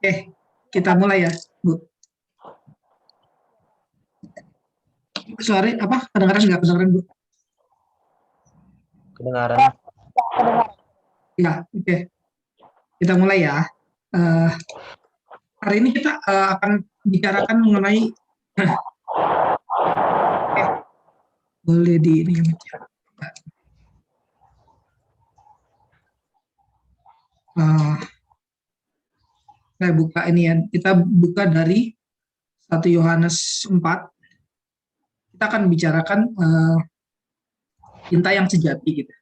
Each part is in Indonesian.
Oke, kita mulai ya, Bu. Suara apa? Kedengaran nggak? Kedengaran, Bu? Kedengaran. Ya, oke. Kita mulai ya. Hari ini kita akan bicarakan mengenai boleh di ini saya buka ini ya. Kita buka dari 1 Yohanes 4. Kita akan bicarakan cinta yang sejati gitu.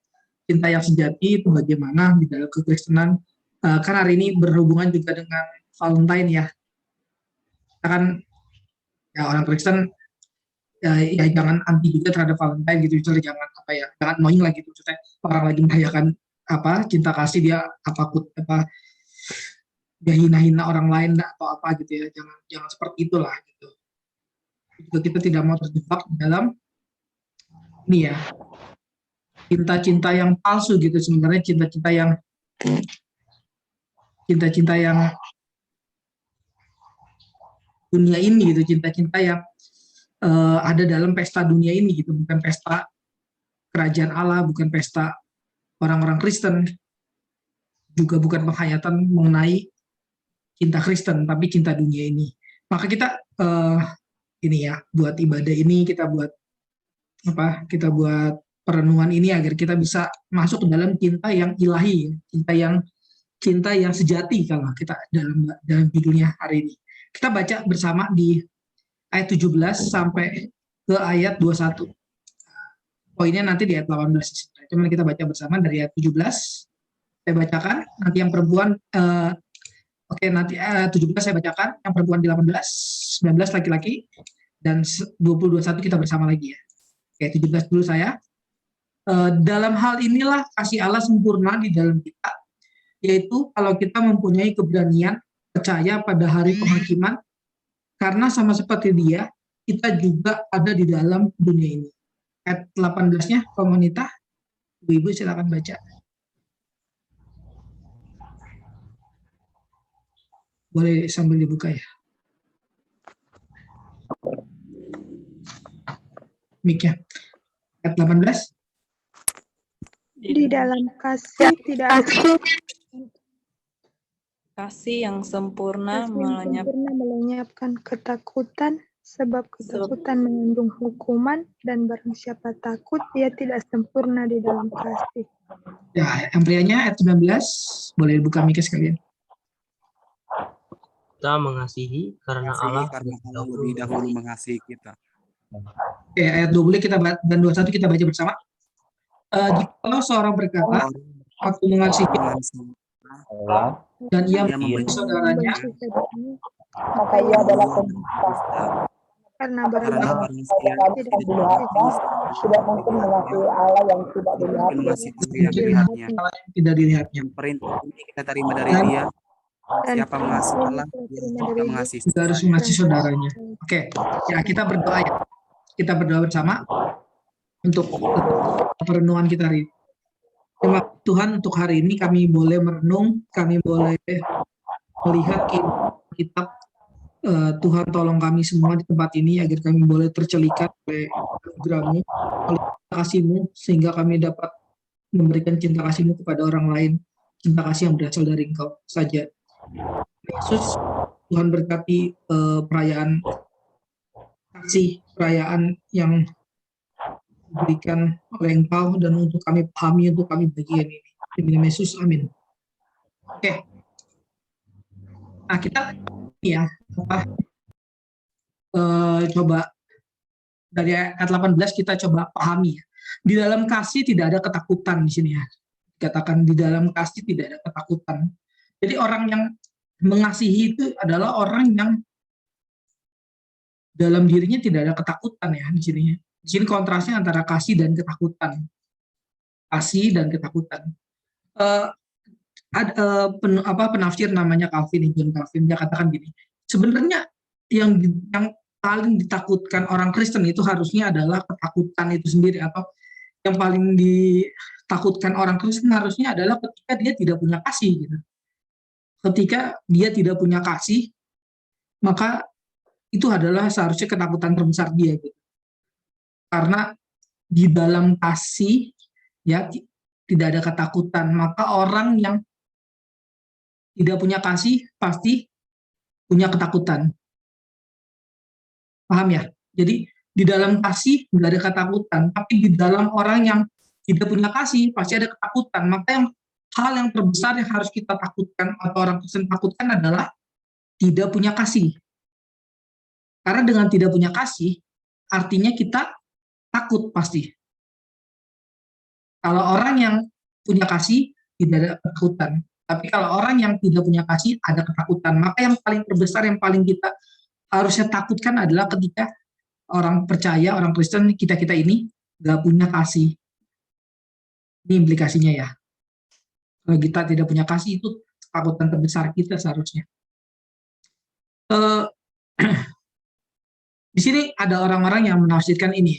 Cinta yang sejati itu bagaimana di dalam kekristenan. Kan hari ini berhubungan juga dengan Valentine ya. Kita kan ya orang Kristen ya jangan anti juga terhadap Valentine gitu, jangan apa ya, jangan annoying lah gitu. Maksudnya orang lagi merayakan apa cinta kasih dia dia hina-hina orang lain atau apa gitu ya, jangan seperti itulah gitu. Juga kita tidak mau terjebak dalam ini ya, cinta-cinta yang palsu gitu. Sebenarnya cinta-cinta yang dunia ini gitu, cinta-cinta yang ada dalam pesta dunia ini gitu, bukan pesta kerajaan Allah, bukan pesta orang-orang Kristen, juga bukan penghayatan mengenai cinta Kristen, tapi cinta dunia ini. Maka kita ini ya, buat ibadah ini, kita buat perenungan ini agar kita bisa masuk ke dalam cinta yang ilahi, cinta yang sejati kalau kita dalam judulnya hari ini. Kita baca bersama di ayat 17 sampai ke ayat 21. Poinnya nanti di ayat 18. Cuman kita baca bersama dari ayat 17. Saya bacakan, nanti yang perempuan nanti 17 saya bacakan, yang perempuan di 18, 19 laki-laki, dan 20-21 kita bersama lagi ya. Oke, 17 dulu saya. Dalam hal inilah kasih Allah sempurna di dalam kita, yaitu kalau kita mempunyai keberanian percaya pada hari penghakiman, karena sama seperti dia, kita juga ada di dalam dunia ini. Ayat 18-nya, komunitas, ibu-ibu silakan baca. Boleh sambil dibuka ya. Mic-nya. Ayat 18. Di dalam kasih tidak ada kasih yang sempurna melenyapkan ketakutan, sebab ketakutan mengandung hukuman, dan barang siapa takut, ia tidak sempurna di dalam kasih. Ya, yang prianya ayat 19, boleh dibuka mic sekalian. Kita mengasihi karena Allah lebih dahulu mengasihi kita. Oke, ayat 20 dan 21 kita baca bersama. Jikalau seorang berkata, aku mengasihi Allah dan ia membenci saudaranya, maka ia adalah pendusta. Karena Barang siapa tidak mungkin mengasihi Allah yang tidak dilihatnya. Allah yang tidak dilihatnya. Perintah ini kita terima dari Dia. Siapa mengasihi Allah, dia mengasihi. Kita harus mengasihi saudaranya. Oke, ya kita berdoa ya. Kita berdoa bersama untuk perenungan kita hari ini. Terima kasih Tuhan untuk hari ini kami boleh merenung, kami boleh melihat kitab. Tuhan tolong kami semua di tempat ini agar kami boleh tercelikat oleh anugerah-Mu, oleh kasih-Mu, sehingga kami dapat memberikan cinta kasih-Mu kepada orang lain, cinta kasih yang berasal dari Engkau saja. Yesus, Tuhan berkati perayaan kasih, perayaan yang diberikan oleh Engkau, dan untuk kami pahami, untuk kami bagian ini. Demi nama Yesus, amin. Oke. Nah, kita ya coba dari ayat 18 kita coba pahami ya. Di dalam kasih tidak ada ketakutan di sini ya. Dikatakan di dalam kasih tidak ada ketakutan. Jadi orang yang mengasihi itu adalah orang yang dalam dirinya tidak ada ketakutan ya di sini. Di sini kontrasnya antara kasih dan ketakutan. Kasih dan ketakutan. Penafsir namanya Calvin, John Calvin, dia katakan gini, sebenarnya yang paling ditakutkan orang Kristen itu harusnya adalah ketakutan itu sendiri, atau yang paling takutkan orang Kristen harusnya adalah ketika dia tidak punya kasih gitu. Ketika dia tidak punya kasih, maka itu adalah seharusnya ketakutan terbesar dia gitu. Karena di dalam kasih ya tidak ada ketakutan, maka orang yang tidak punya kasih pasti punya ketakutan. Paham ya? Jadi di dalam kasih nggak ada ketakutan, tapi di dalam orang yang tidak punya kasih pasti ada ketakutan. Maka hal yang terbesar yang harus kita takutkan atau orang Kristen takutkan adalah tidak punya kasih. Karena dengan tidak punya kasih, artinya kita takut pasti. Kalau orang yang punya kasih, tidak ada ketakutan. Tapi kalau orang yang tidak punya kasih, ada ketakutan. Maka yang paling terbesar, yang paling kita harusnya takutkan adalah ketika orang percaya, orang Kristen, kita-kita ini nggak punya kasih. Ini implikasinya ya. Kalau kita tidak punya kasih, itu ketakutan terbesar kita seharusnya. Di sini ada orang-orang yang menafsirkan ini.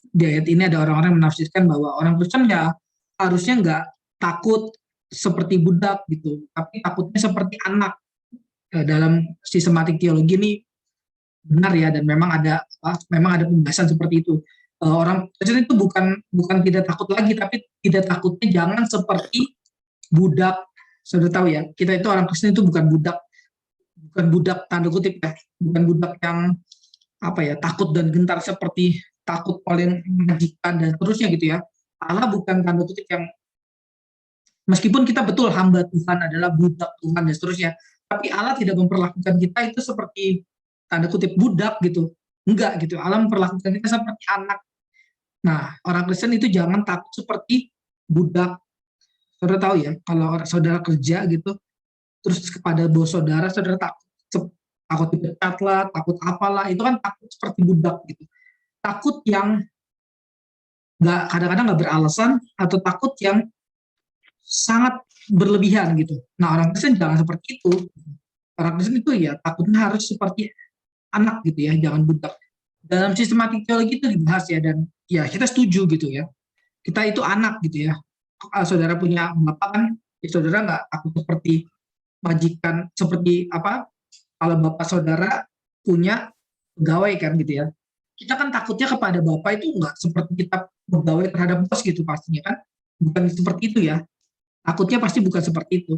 Di ayat ini ada orang-orang yang menafsirkan bahwa orang Kristen ya harusnya nggak takut seperti budak gitu, tapi takutnya seperti anak. Dalam sistematik teologi ini benar ya, dan memang ada pembahasan seperti itu. Orang Kristen itu bukan tidak takut lagi, tapi tidak takutnya jangan seperti budak. Sudah tahu ya, kita itu orang Kristen itu bukan budak tanda kutip ya, bukan budak yang takut dan gentar seperti takut oleh majikan dan seterusnya gitu ya. Allah bukan tanda kutip yang, meskipun kita betul hamba Tuhan adalah budak Tuhan dan seterusnya, tapi Allah tidak memperlakukan kita itu seperti tanda kutip budak gitu. Enggak gitu. Allah memperlakukan kita seperti anak. Nah, orang Kristen itu jangan takut seperti budak. Saudara tahu ya, kalau saudara kerja gitu, terus kepada bos saudara takut dipecat lah, takut apalah, itu kan takut seperti budak gitu. Takut yang kadang-kadang nggak beralasan, atau takut yang sangat berlebihan gitu. Nah, orang Kristen jangan seperti itu. Orang Kristen itu ya takutnya harus seperti anak gitu ya, jangan budak. Dalam sistematik teologi itu dibahas ya, dan ya kita setuju gitu ya. Kita itu anak gitu ya. Saudara punya bapak kan, ya saudara nggak takut seperti majikan, seperti kalau bapak saudara punya pegawai kan gitu ya. Kita kan takutnya kepada bapak itu nggak seperti kita pegawai terhadap bos gitu pastinya kan. Bukan seperti itu ya. Takutnya pasti bukan seperti itu.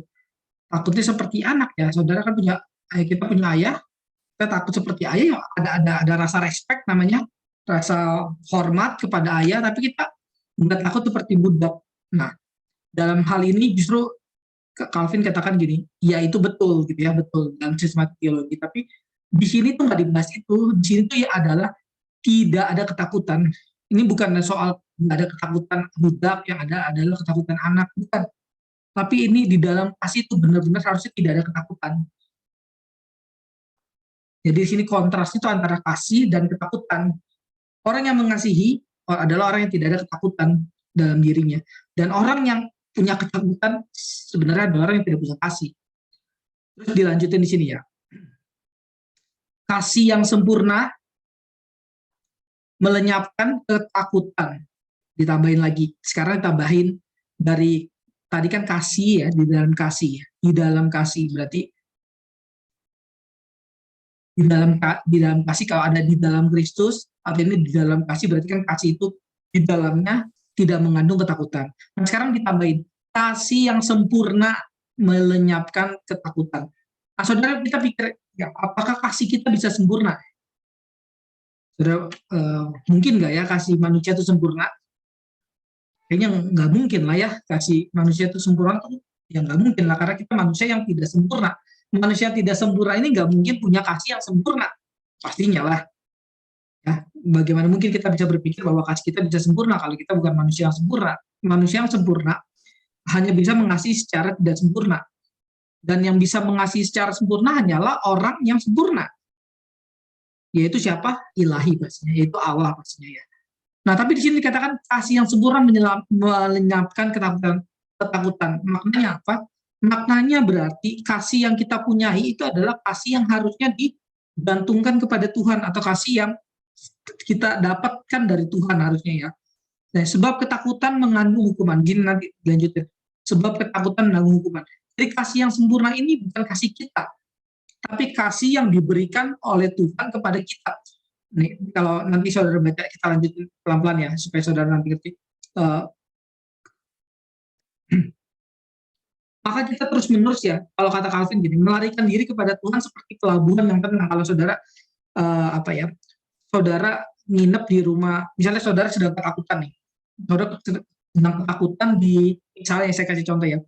Takutnya seperti anak ya. Saudara kan kita punya ayah, kita takut seperti ayah ya, ada rasa respect namanya, rasa hormat kepada ayah, tapi kita nggak takut seperti budak. Nah, dalam hal ini justru Calvin katakan gini, ya itu betul gitu ya, betul dalam sistematik teologi, tapi di sini tuh nggak dibahas itu. Di sini tuh ya adalah tidak ada ketakutan. Ini bukan soal nggak ada ketakutan budak, yang ada adalah ketakutan anak, bukan. Tapi ini di dalam kasih itu benar-benar harusnya tidak ada ketakutan. Jadi di sini kontras itu antara kasih dan ketakutan. Orang yang mengasihi adalah orang yang tidak ada ketakutan dalam dirinya. Dan orang yang punya ketakutan sebenarnya adalah orang yang tidak punya kasih. Terus dilanjutin di sini ya. Kasih yang sempurna melenyapkan ketakutan. Ditambahin lagi. Sekarang ditambahin dari tadi kan kasih ya, di dalam kasih. Di dalam kasih berarti di dalam kasih, kalau ada di dalam Kristus, artinya di dalam kasih berarti kan kasih itu di dalamnya tidak mengandung ketakutan. Nah, sekarang ditambahin kasih yang sempurna melenyapkan ketakutan. Nah, saudara, kita pikir ya, apakah kasih kita bisa sempurna? Saudara, mungkin nggak ya kasih manusia itu sempurna? Kayaknya nggak mungkin lah ya kasih manusia itu sempurna, ya nggak mungkin lah, karena kita manusia yang tidak sempurna. Manusia tidak sempurna ini nggak mungkin punya kasih yang sempurna, pastinya lah. Ya, bagaimana mungkin kita bisa berpikir bahwa kasih kita bisa sempurna kalau kita bukan manusia yang sempurna? Manusia yang sempurna hanya bisa mengasihi secara tidak sempurna, dan yang bisa mengasihi secara sempurna hanyalah orang yang sempurna, yaitu siapa? Ilahi pastinya, yaitu Allah pastinya ya. Nah, tapi di sini dikatakan kasih yang sempurna melenyapkan ketakutan. Maknanya apa? Maknanya berarti kasih yang kita punyai itu adalah kasih yang harusnya digantungkan kepada Tuhan, atau kasih yang kita dapatkan dari Tuhan harusnya ya. Nah, sebab ketakutan mengandung hukuman. Gini nanti dilanjutin. Sebab ketakutan mengandung hukuman. Jadi kasih yang sempurna ini bukan kasih kita, tapi kasih yang diberikan oleh Tuhan kepada kita. Nih, kalau nanti saudara baca, kita lanjutin pelan-pelan ya, supaya saudara nanti ngerti. Maka kita terus menerus ya, kalau kata Calvin gini, melarikan diri kepada Tuhan seperti pelabuhan yang tenang. Kalau saudara saudara nginep di rumah, misalnya saudara sedang ketakutan nih, saudara sedang ketakutan di, misalnya saya kasih contoh ya,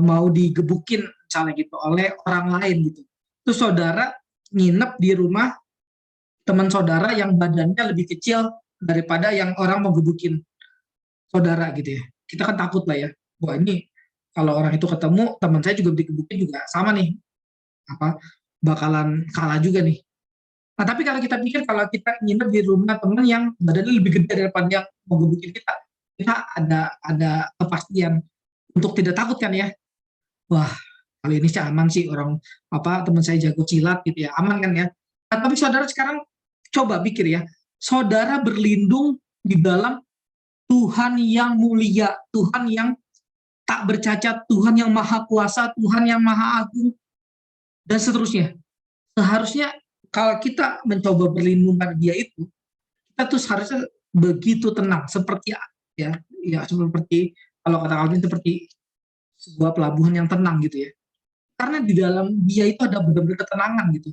mau digebukin misalnya gitu oleh orang lain gitu, terus saudara nginep di rumah teman saudara yang badannya lebih kecil daripada yang orang mau gebukin saudara gitu ya, kita kan takut lah ya, wah ini kalau orang itu ketemu teman saya juga digebukin juga sama nih, bakalan kalah juga nih. Nah, tapi kalau kita pikir kalau kita nginep di rumah teman yang badannya lebih gede daripada yang mau gebukin kita ada kepastian untuk tidak takut kan ya. Wah, kali ini sih aman sih, orang teman saya jago silat gitu ya, aman kan ya. Nah, tapi saudara sekarang coba pikir ya, saudara berlindung di dalam Tuhan yang mulia, Tuhan yang tak bercacat, Tuhan yang maha kuasa, Tuhan yang maha agung, dan seterusnya. Seharusnya kalau kita mencoba berlindung pada dia itu, kita tuh seharusnya begitu tenang, seperti ya seperti kalau kata Calvin seperti sebuah pelabuhan yang tenang gitu ya. Karena di dalam dia itu ada benar-benar ketenangan gitu.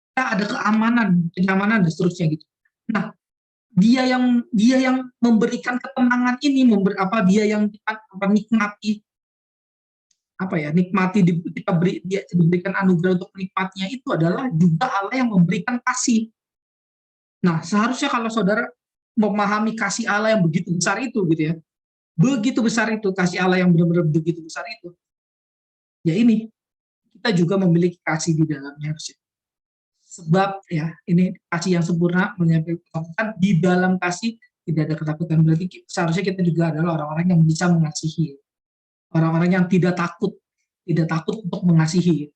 Kita ada keamanan, kenyamanan dan seterusnya gitu. Nah, dia yang memberikan ketenangan ini, dia yang nikmati nikmati dia diberikan anugerah untuk menikmatinya, itu adalah juga Allah yang memberikan kasih. Nah, seharusnya kalau saudara memahami kasih Allah yang begitu besar itu gitu ya, begitu besar itu kasih Allah yang benar-benar begitu besar itu, ya ini kita juga memiliki kasih di dalamnya harusnya. Sebab ya ini kasih yang sempurna menyampaikan di dalam kasih tidak ada ketakutan, berarti seharusnya kita juga adalah orang-orang yang bisa mengasihi. Orang-orang yang tidak takut untuk mengasihi,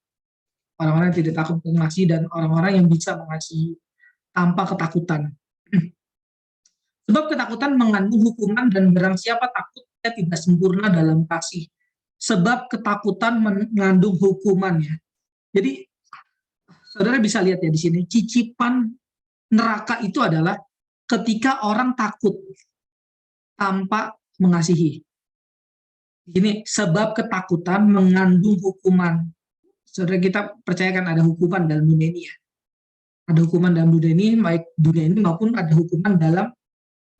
orang-orang yang tidak takut untuk mengasihi, dan orang-orang yang bisa mengasihi tanpa ketakutan. Sebab ketakutan mengandung hukuman, dan barang siapa takut dia tidak sempurna dalam kasih. Sebab ketakutan mengandung hukumannya. Jadi saudara bisa lihat ya di sini, cicipan neraka itu adalah ketika orang takut tanpa mengasihi. Ini sebab ketakutan mengandung hukuman. Saudara, kita percayakan ada hukuman dalam dunia ini ya. Ada hukuman dalam dunia ini, baik dunia ini maupun ada hukuman dalam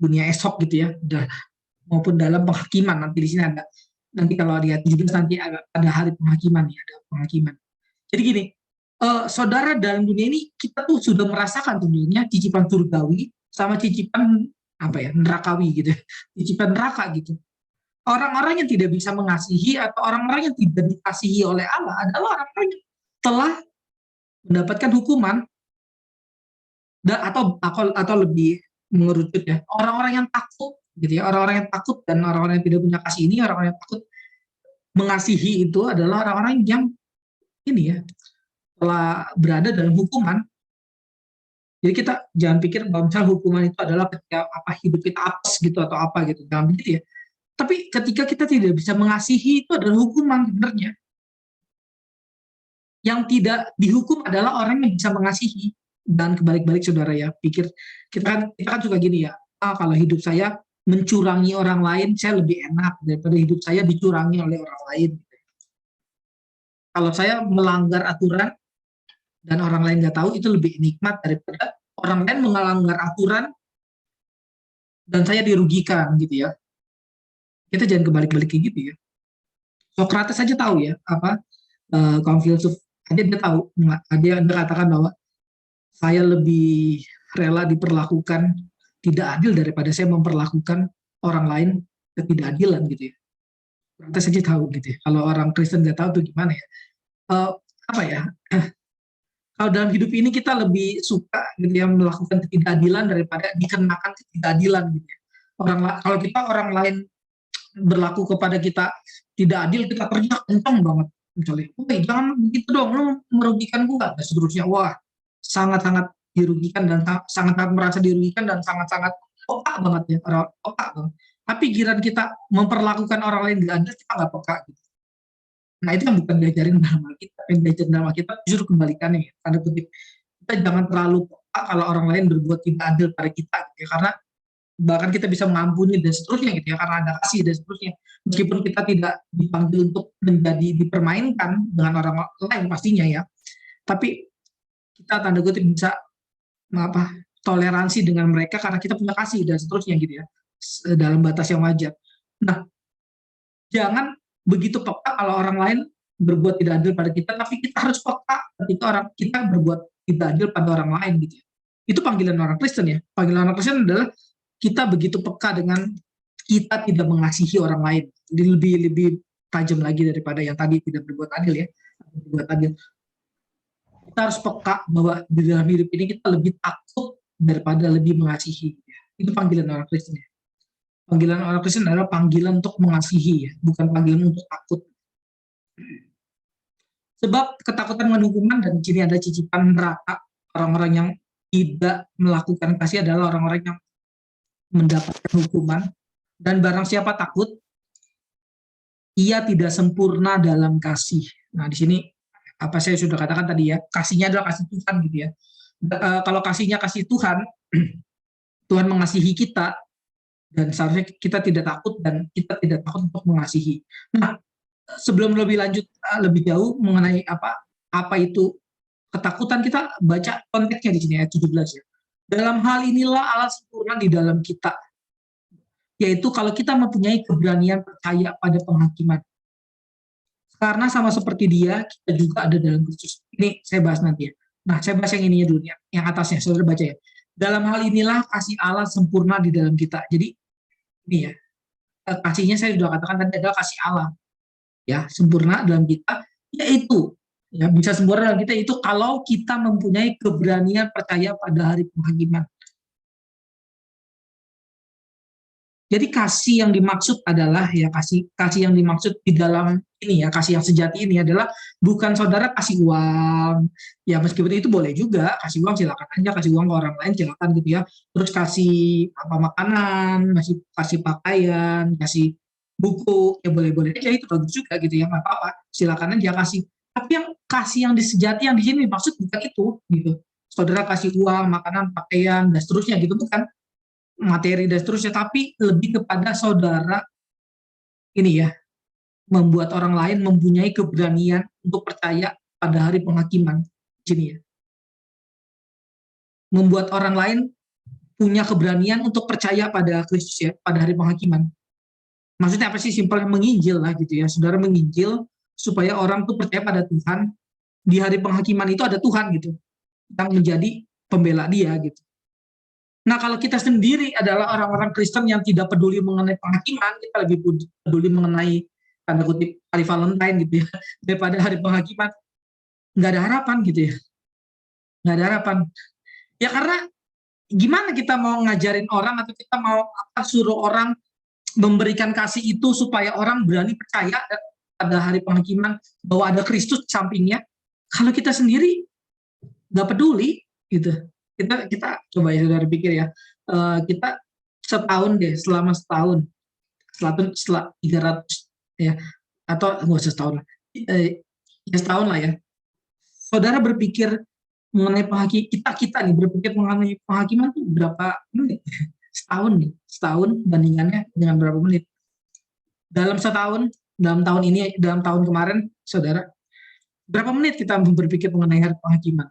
dunia esok gitu ya. Maupun dalam penghakiman. Nanti di sini ada. Nanti kalau lihat juga nanti ada hari penghakiman ya, ada penghakiman. Jadi gini, saudara, dalam dunia ini kita tuh sudah merasakan tentunya cicipan surgawi sama cicipan nerakawi gitu. Cicipan neraka gitu. Orang-orang yang tidak bisa mengasihi atau orang-orang yang tidak dikasihi oleh Allah adalah orang-orang yang telah mendapatkan hukuman, atau lebih mengerucut ya, orang-orang yang takut gitu ya, orang-orang yang takut dan orang-orang yang tidak punya kasih ini, orang-orang yang takut mengasihi itu adalah orang-orang yang ini ya telah berada dalam hukuman. Jadi kita jangan pikir bahwa misalnya hukuman itu adalah ketika hidup kita apes gitu atau apa gitu, jangan begitu ya. Tapi ketika kita tidak bisa mengasihi, itu adalah hukuman sebenarnya. Yang tidak dihukum adalah orang yang bisa mengasihi. Dan kebalik-balik saudara ya, pikir kita kan juga gini ya, kalau hidup saya mencurangi orang lain, saya lebih enak daripada hidup saya dicurangi oleh orang lain. Kalau saya melanggar aturan dan orang lain nggak tahu, itu lebih nikmat daripada orang lain melanggar aturan dan saya dirugikan gitu ya. Kita jangan kebalik-balik kayak gitu ya. Sokrates saja tahu ya, kaum filsuf aja dia tahu, dia katakan bahwa saya lebih rela diperlakukan tidak adil daripada saya memperlakukan orang lain ketidakadilan gitu ya. Sokrates saja tahu gitu ya. Kalau orang Kristen nggak tahu tuh gimana ya. Kalau dalam hidup ini kita lebih suka gitu ya melakukan ketidakadilan daripada dikenakan ketidakadilan gitu ya. Kalau kita orang lain berlaku kepada kita tidak adil, kita teriak kencang banget misalnya, jangan begitu dong, lu merugikan gua, dan seterusnya. Wah, sangat-sangat dirugikan dan sangat-sangat merasa dirugikan dan sangat-sangat peka banget ya, orang peka banget. Tapi giliran kita memperlakukan orang lain nggak adil, kita nggak peka gitu. Nah itu yang bukan diajarin dalam Alkitab. Yang diajarin dalam Alkitab justru kebalikannya ya. Tanda kutip, kita jangan terlalu peka kalau orang lain berbuat tidak adil pada kita gitu ya. Karena bahkan kita bisa mengampuni dan seterusnya gitu ya, karena ada kasih dan seterusnya. Meskipun kita tidak dipanggil untuk menjadi dipermainkan dengan orang lain pastinya ya, tapi kita tanda kutip bisa toleransi dengan mereka karena kita punya kasih dan seterusnya gitu ya, dalam batas yang wajar. Nah, jangan begitu peka kalau orang lain berbuat tidak adil pada kita, tapi kita harus peka ketika orang kita berbuat tidak adil pada orang lain gitu ya. Itu panggilan orang Kristen ya. Panggilan orang Kristen adalah kita begitu peka dengan kita tidak mengasihi orang lain. Jadi lebih tajam lagi daripada yang tadi tidak berbuat adil ya. Berbuat adil. Kita harus peka bahwa di dalam hidup ini kita lebih takut daripada lebih mengasihi. Itu panggilan orang Kristen ya. Panggilan orang Kristen adalah panggilan untuk mengasihi ya, bukan panggilan untuk takut. Sebab ketakutan dengan hukuman dan sini ada cicipan neraka. Orang-orang yang tidak melakukan kasih adalah orang-orang yang mendapatkan hukuman. Dan barang siapa takut, ia tidak sempurna dalam kasih. Nah di sini apa saya sudah katakan tadi ya, kasihnya adalah kasih Tuhan gitu ya. Kalau kasihnya kasih Tuhan, Tuhan mengasihi kita, dan seharusnya kita tidak takut dan kita tidak takut untuk mengasihi. Nah, sebelum lebih lanjut lebih jauh mengenai apa itu ketakutan, kita baca konteksnya di sini ayat 17 ya. Dalam hal inilah Allah sempurna di dalam kita, yaitu kalau kita mempunyai keberanian percaya pada penghakiman. Karena sama seperti Dia, kita juga ada dalam Kristus. Ini saya bahas nanti ya. Nah, saya bahas yang ininya dulu ya, yang atasnya, saudara baca ya. Dalam hal inilah kasih Allah sempurna di dalam kita. Jadi ini ya, kasihnya saya sudah katakan tadi adalah kasih Allah ya, sempurna dalam kita, yaitu ya bisa sempurna dalam kita itu kalau kita mempunyai keberanian percaya pada hari penghakiman. Jadi kasih yang dimaksud adalah ya kasih yang dimaksud di dalam ini ya, kasih yang sejati ini adalah bukan saudara kasih uang ya, meskipun itu boleh juga, kasih uang silakan aja, kasih uang ke orang lain silakan gitu ya, terus kasih makanan, kasih pakaian, kasih buku ya boleh-boleh aja, itu bagus juga gitu ya, nggak apa-apa, silakan aja kasih. Tapi yang kasih yang sejati yang di sini maksud bukan itu gitu, saudara kasih uang, makanan, pakaian dan seterusnya gitu, bukan materi dan seterusnya, tapi lebih kepada saudara ini ya, membuat orang lain mempunyai keberanian untuk percaya pada hari penghakiman sini ya. Membuat orang lain punya keberanian untuk percaya pada Kristus ya, pada hari penghakiman. Maksudnya apa sih? Simpelnya menginjil lah gitu ya. Saudara menginjil supaya orang tuh percaya pada Tuhan. Di hari penghakiman itu ada Tuhan gitu, yang menjadi pembela dia gitu. Nah, kalau kita sendiri adalah orang-orang Kristen yang tidak peduli mengenai penghakiman, kita lebih peduli mengenai tanda kutip hari Valentine gitu ya, daripada hari penghakiman, nggak ada harapan gitu ya. Nggak ada harapan. Ya karena gimana kita mau ngajarin orang atau kita mau suruh orang memberikan kasih itu supaya orang berani percaya pada hari penghakiman bahwa ada Kristus di sampingnya, kalau kita sendiri nggak peduli gitu. Kita coba ya saudara pikir ya, kita setahun deh, selama setahun setelah 300 ya, atau nggak usah setahun lah, ya setahun lah ya, saudara berpikir mengenai kita nih berpikir mengenai penghakiman itu berapa menit? Setahun nih, setahun bandingannya dengan berapa menit? Dalam setahun, dalam tahun ini, dalam tahun kemarin, saudara, berapa menit kita berpikir mengenai hari penghakiman?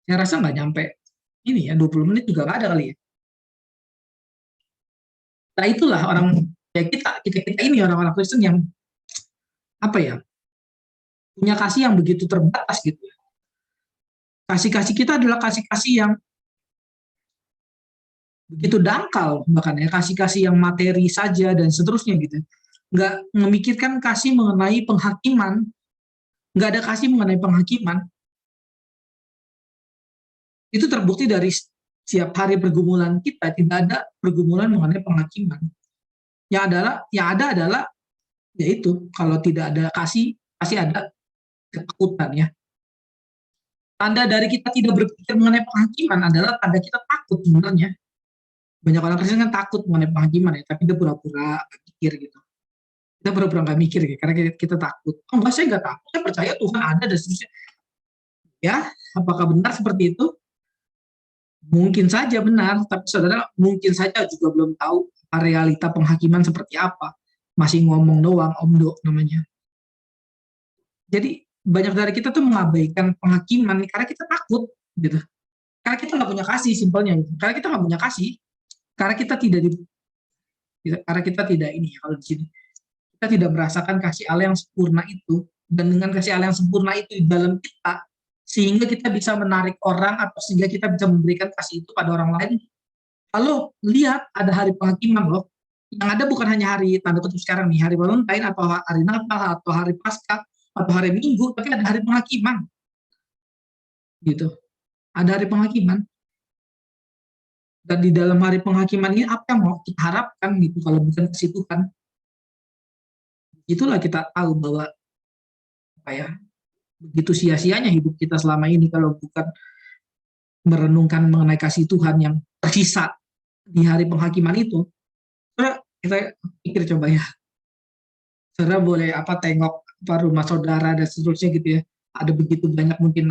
Saya rasa nggak nyampe ini ya, 20 menit juga nggak ada kali ya. Nah itulah orang ya, kita ini orang-orang Kristen yang apa ya, punya kasih yang begitu terbatas gitu. Kasih-kasih kita adalah kasih-kasih yang begitu dangkal, bahkan ya kasih-kasih yang materi saja dan seterusnya gitu. Nggak memikirkan kasih mengenai penghakiman, nggak ada kasih mengenai penghakiman. Itu terbukti dari setiap hari pergumulan kita, tidak ada pergumulan mengenai penghakiman. Yang ada adalah yaitu kalau tidak ada kasih, pasti ada ketakutan ya. Tanda dari kita tidak berpikir mengenai penghakiman adalah tanda kita takut sebenarnya. Banyak orang Kristen kan takut mengenai penghakiman ya, tapi dia pura-pura nggak mikir gitu. Kita pura-pura nggak mikir ya, karena kita takut. Oh enggak, saya nggak takut, saya percaya Tuhan ada dan seterusnya. Ya, apakah benar seperti itu? Mungkin saja benar, tapi saudara mungkin saja juga belum tahu realita penghakiman seperti apa. Masih ngomong doang, omdo namanya. Jadi banyak dari kita tuh mengabaikan penghakiman karena kita takut gitu. Karena kita nggak punya kasih, simpelnya gitu. Karena kita nggak punya kasih, karena kita tidak ini ya, kalau di sini kita tidak merasakan kasih Allah yang sempurna itu, dan dengan kasih Allah yang sempurna itu di dalam kita, sehingga kita bisa menarik orang atau sehingga kita bisa memberikan kasih itu pada orang lain. Lalu lihat ada hari penghakiman loh, yang ada bukan hanya hari tanda kutip sekarang nih, hari Valentine atau hari Natal atau hari Paskah atau hari Minggu, tapi ada hari penghakiman gitu. Ada hari penghakiman. Dan di dalam hari penghakiman ini apa yang mau kita harapkan gitu kalau bukan kasih Tuhan. Itulah kita tahu bahwa apa ya, begitu sia-sianya hidup kita selama ini kalau bukan merenungkan mengenai kasih Tuhan yang tersisa di hari penghakiman itu. Saudara, kita pikir coba ya. Saudara boleh tengok rumah saudara dan seterusnya gitu ya. Ada begitu banyak mungkin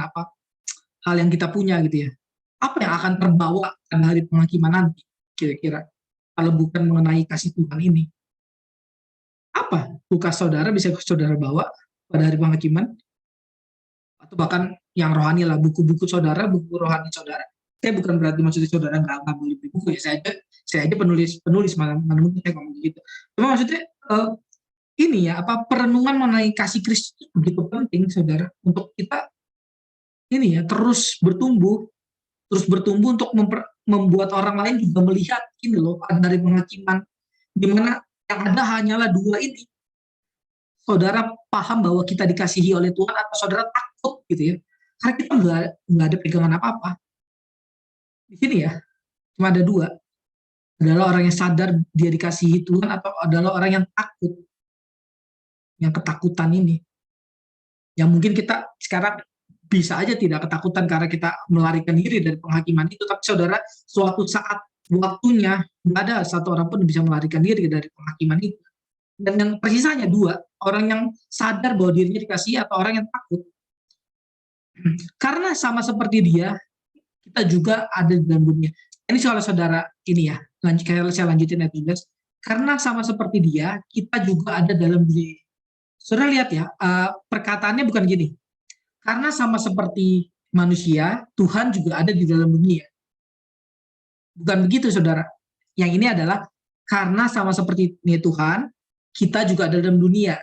hal yang kita punya gitu ya. Apa yang akan terbawa pada hari penghakiman nanti kira-kira kalau bukan mengenai kasih Tuhan ini? Apa luka saudara bisa saudara bawa pada hari penghakiman? Atau bahkan yang rohani lah, buku-buku saudara, buku rohani saudara. Saya bukan berarti maksudnya saudara nggak boleh beli buku ya. Saya aja penulis mana mungkin saya ngomong gitu. Cuma maksudnya ini ya, perenungan mengenai kasih Kristus begitu penting saudara untuk kita ini ya terus bertumbuh untuk membuat orang lain juga melihat ini loh dari penghakiman di mana yang ada hanyalah dua ini. Saudara paham bahwa kita dikasihi oleh Tuhan atau saudara takut gitu ya, karena kita nggak ada pegangan apa-apa di sini ya. Cuma ada dua, adalah orang yang sadar dia dikasihi Tuhan atau adalah orang yang takut, yang ketakutan ini, yang mungkin kita sekarang bisa aja tidak ketakutan karena kita melarikan diri dari penghakiman itu, tapi saudara suatu saat waktunya nggak ada satu orang pun bisa melarikan diri dari penghakiman itu. Dan yang tersisanya dua, orang yang sadar bahwa dirinya dikasihi atau orang yang takut. Karena sama seperti dia, kita juga ada di dalam dunia. Ini soal saudara ini ya, saya lanjutin ayat 13. Karena sama seperti dia, kita juga ada dalam dunia. Saudara lihat ya, perkataannya bukan gini. Karena sama seperti manusia, Tuhan juga ada di dalam dunia. Bukan begitu, saudara. Yang ini adalah karena sama seperti Tuhan, kita juga ada dalam dunia.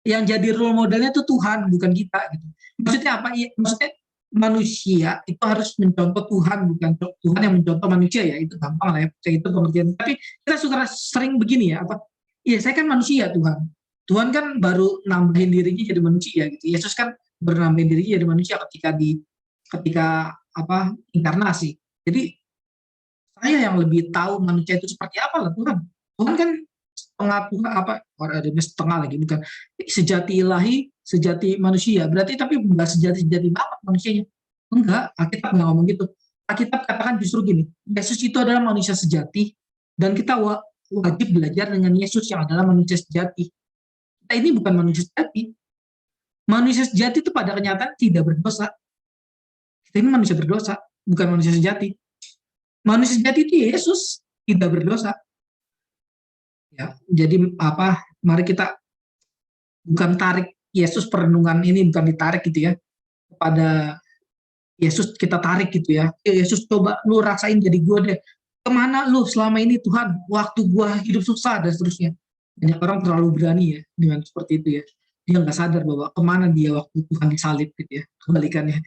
Yang jadi role modelnya itu Tuhan, bukan kita. Gitu. Maksudnya apa? Maksudnya manusia itu harus mencontoh Tuhan, bukan Tuhan yang mencontoh manusia ya. Itu gampang lah ya, itu pengertian. Tapi kita suka sering begini ya, iya saya kan manusia Tuhan. Tuhan kan baru nambahin dirinya jadi manusia gitu. Yesus kan bernambahin dirinya jadi manusia ketika inkarnasi. Jadi saya yang lebih tahu manusia itu seperti apa lah Tuhan. Tuhan kan setengah lagi bukan sejati ilahi, sejati manusia. Berarti tapi enggak sejati banget manusianya. Enggak, Alkitab nggak ngomong gitu. Alkitab katakan justru gini, Yesus itu adalah manusia sejati dan kita wajib belajar dengan Yesus yang adalah manusia sejati. Kita ini bukan manusia sejati. Manusia sejati itu pada kenyataan tidak berdosa. Kita ini manusia berdosa, bukan manusia sejati. Manusia sejati itu Yesus, tidak berdosa. Ya, jadi mari kita bukan tarik Yesus perenungan ini, bukan ditarik gitu ya. Kepada Yesus kita tarik gitu ya. Yesus coba lu rasain jadi gue deh. Kemana lu selama ini Tuhan? Waktu gue hidup susah dan seterusnya. Banyak orang terlalu berani ya dengan seperti itu ya. Dia nggak sadar bahwa kemana dia waktu Tuhan disalib gitu ya, kebalikannya.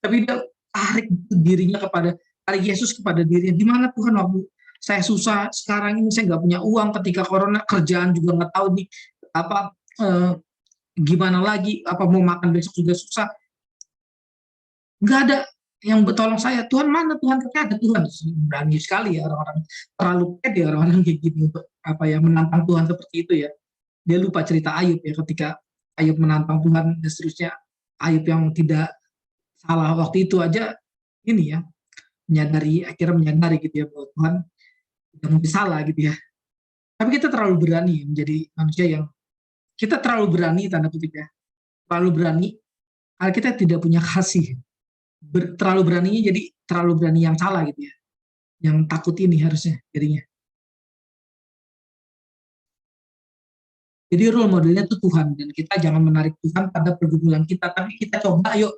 Tapi dia tarik dirinya tarik Yesus kepada dirinya. Di mana Tuhan waktu saya susah, sekarang ini saya nggak punya uang, ketika corona kerjaan juga nggak tahu nih gimana lagi, mau makan besok juga susah. Nggak ada yang bertolong saya. Tuhan mana Tuhan? Katanya ada Tuhan. Berani sekali ya orang-orang, terlalu pede orang-orang kayak gitu untuk menantang Tuhan seperti itu ya. Dia lupa cerita Ayub ya, ketika Ayub menantang Tuhan dan seterusnya. Ayub yang tidak salah waktu itu aja ini ya, akhirnya menyadari gitu ya bahwa Tuhan tidak mungkin salah gitu ya. Tapi kita terlalu berani menjadi manusia yang kita terlalu berani tanda kutip ya, terlalu berani karena kita tidak punya kasih. Terlalu beraninya jadi terlalu berani yang salah gitu ya, yang takut ini harusnya jadinya. Jadi role modelnya itu Tuhan, dan kita jangan menarik Tuhan pada pergumulan kita, tapi kita coba ayo,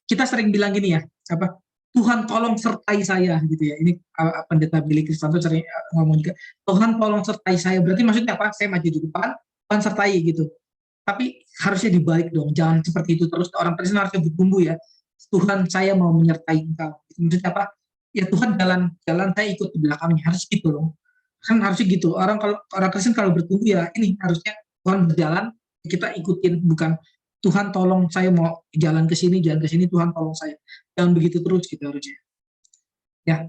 kita sering bilang gini ya, apa, Tuhan tolong sertai saya gitu ya. Ini pendeta Billy Kristanto sering ngomong juga, Tuhan tolong sertai saya, berarti maksudnya apa? Saya maju di depan, Tuhan sertai gitu. Tapi harusnya dibalik dong, jangan seperti itu terus. Orang Kristen harusnya bertumbuh ya, Tuhan saya mau menyertai engkau. Maksudnya apa? Ya Tuhan jalan saya ikut di belakangnya, harus gitu loh. Kan harusnya gitu. Orang Kristen kalau bertumbuh ya ini harusnya Tuhan berjalan, kita ikutin, bukan Tuhan tolong saya mau jalan ke sini, Tuhan tolong saya. Jangan begitu terus gitu harusnya. Ya,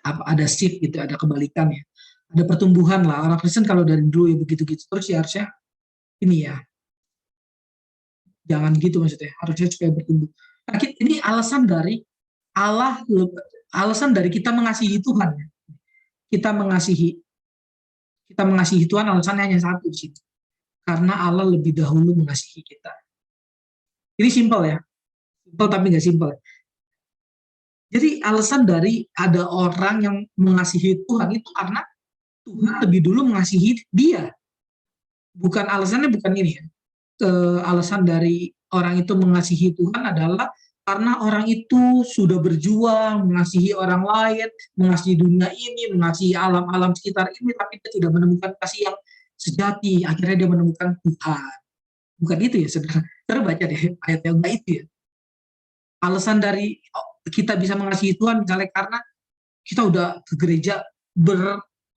ada shift gitu, ada kebalikan ya. Ada pertumbuhan lah. Orang Kristen kalau dari dulu ya begitu-gitu terus ya harusnya ini ya. Jangan gitu maksudnya, harusnya supaya bertumbuh. Nah, ini alasan dari Allah, alasan dari kita mengasihi Tuhan. Kita mengasihi Tuhan alasannya hanya satu di situ. Karena Allah lebih dahulu mengasihi kita. Ini simpel ya. Simpel tapi nggak simpel. Jadi alasan dari ada orang yang mengasihi Tuhan itu karena Tuhan lebih dulu mengasihi dia. Bukan alasannya bukan ini ya. Alasan dari orang itu mengasihi Tuhan adalah karena orang itu sudah berjuang mengasihi orang lain, mengasihi dunia ini, mengasihi alam-alam sekitar ini, tapi dia tidak menemukan kasih yang sejati. Akhirnya dia menemukan Tuhan. Bukan itu ya, saudara. Saudara baca deh ayat yang enggak itu ya. Alasan dari kita bisa mengasihi Tuhan misalnya karena kita udah ke gereja,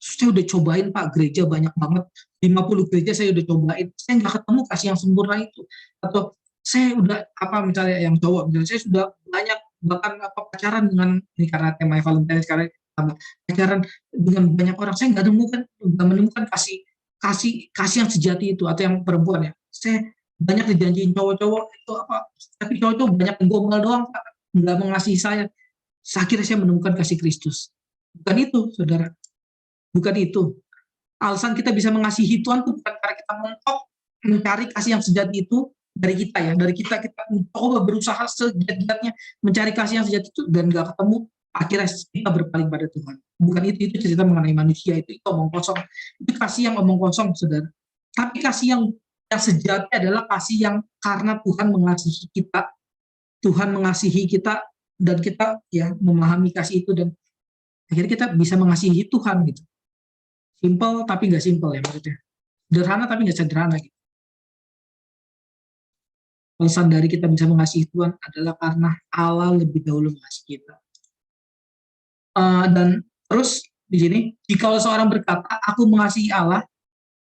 saya udah cobain Pak, gereja banyak banget, 50 gereja saya udah cobain, saya nggak ketemu kasih yang sempurna itu. Atau saya udah misalnya yang cowok, misalnya saya sudah banyak bahkan pacaran dengan, ini karena tema Valentine sekarang, pacaran dengan banyak orang, saya nggak menemukan kasih yang sejati itu. Atau yang perempuan ya, saya banyak dijanjiin cowok-cowok itu tapi cowok-cowok banyak gombal doang Pak, nggak mengasihi saya. Akhirnya saya menemukan kasih Kristus. Bukan itu saudara, bukan itu. Alasan kita bisa mengasihi Tuhan itu bukan karena kita mentok mencari kasih yang sejati itu dari kita ya, dari kita mencoba berusaha segiat-giatnya mencari kasih yang sejati itu dan nggak ketemu, akhirnya kita berpaling pada Tuhan. Bukan itu cerita mengenai manusia, itu omong kosong. Itu kasih yang omong kosong saudara. Tapi kasih yang sejati adalah kasih yang karena Tuhan mengasihi kita, dan kita ya memahami kasih itu, dan akhirnya kita bisa mengasihi Tuhan gitu. Simple tapi nggak simple ya maksudnya. Sederhana tapi nggak sederhana gitu. Alasan dari kita bisa mengasihi Tuhan adalah karena Allah lebih dahulu mengasihi kita. Dan terus di sini, jika seorang berkata, aku mengasihi Allah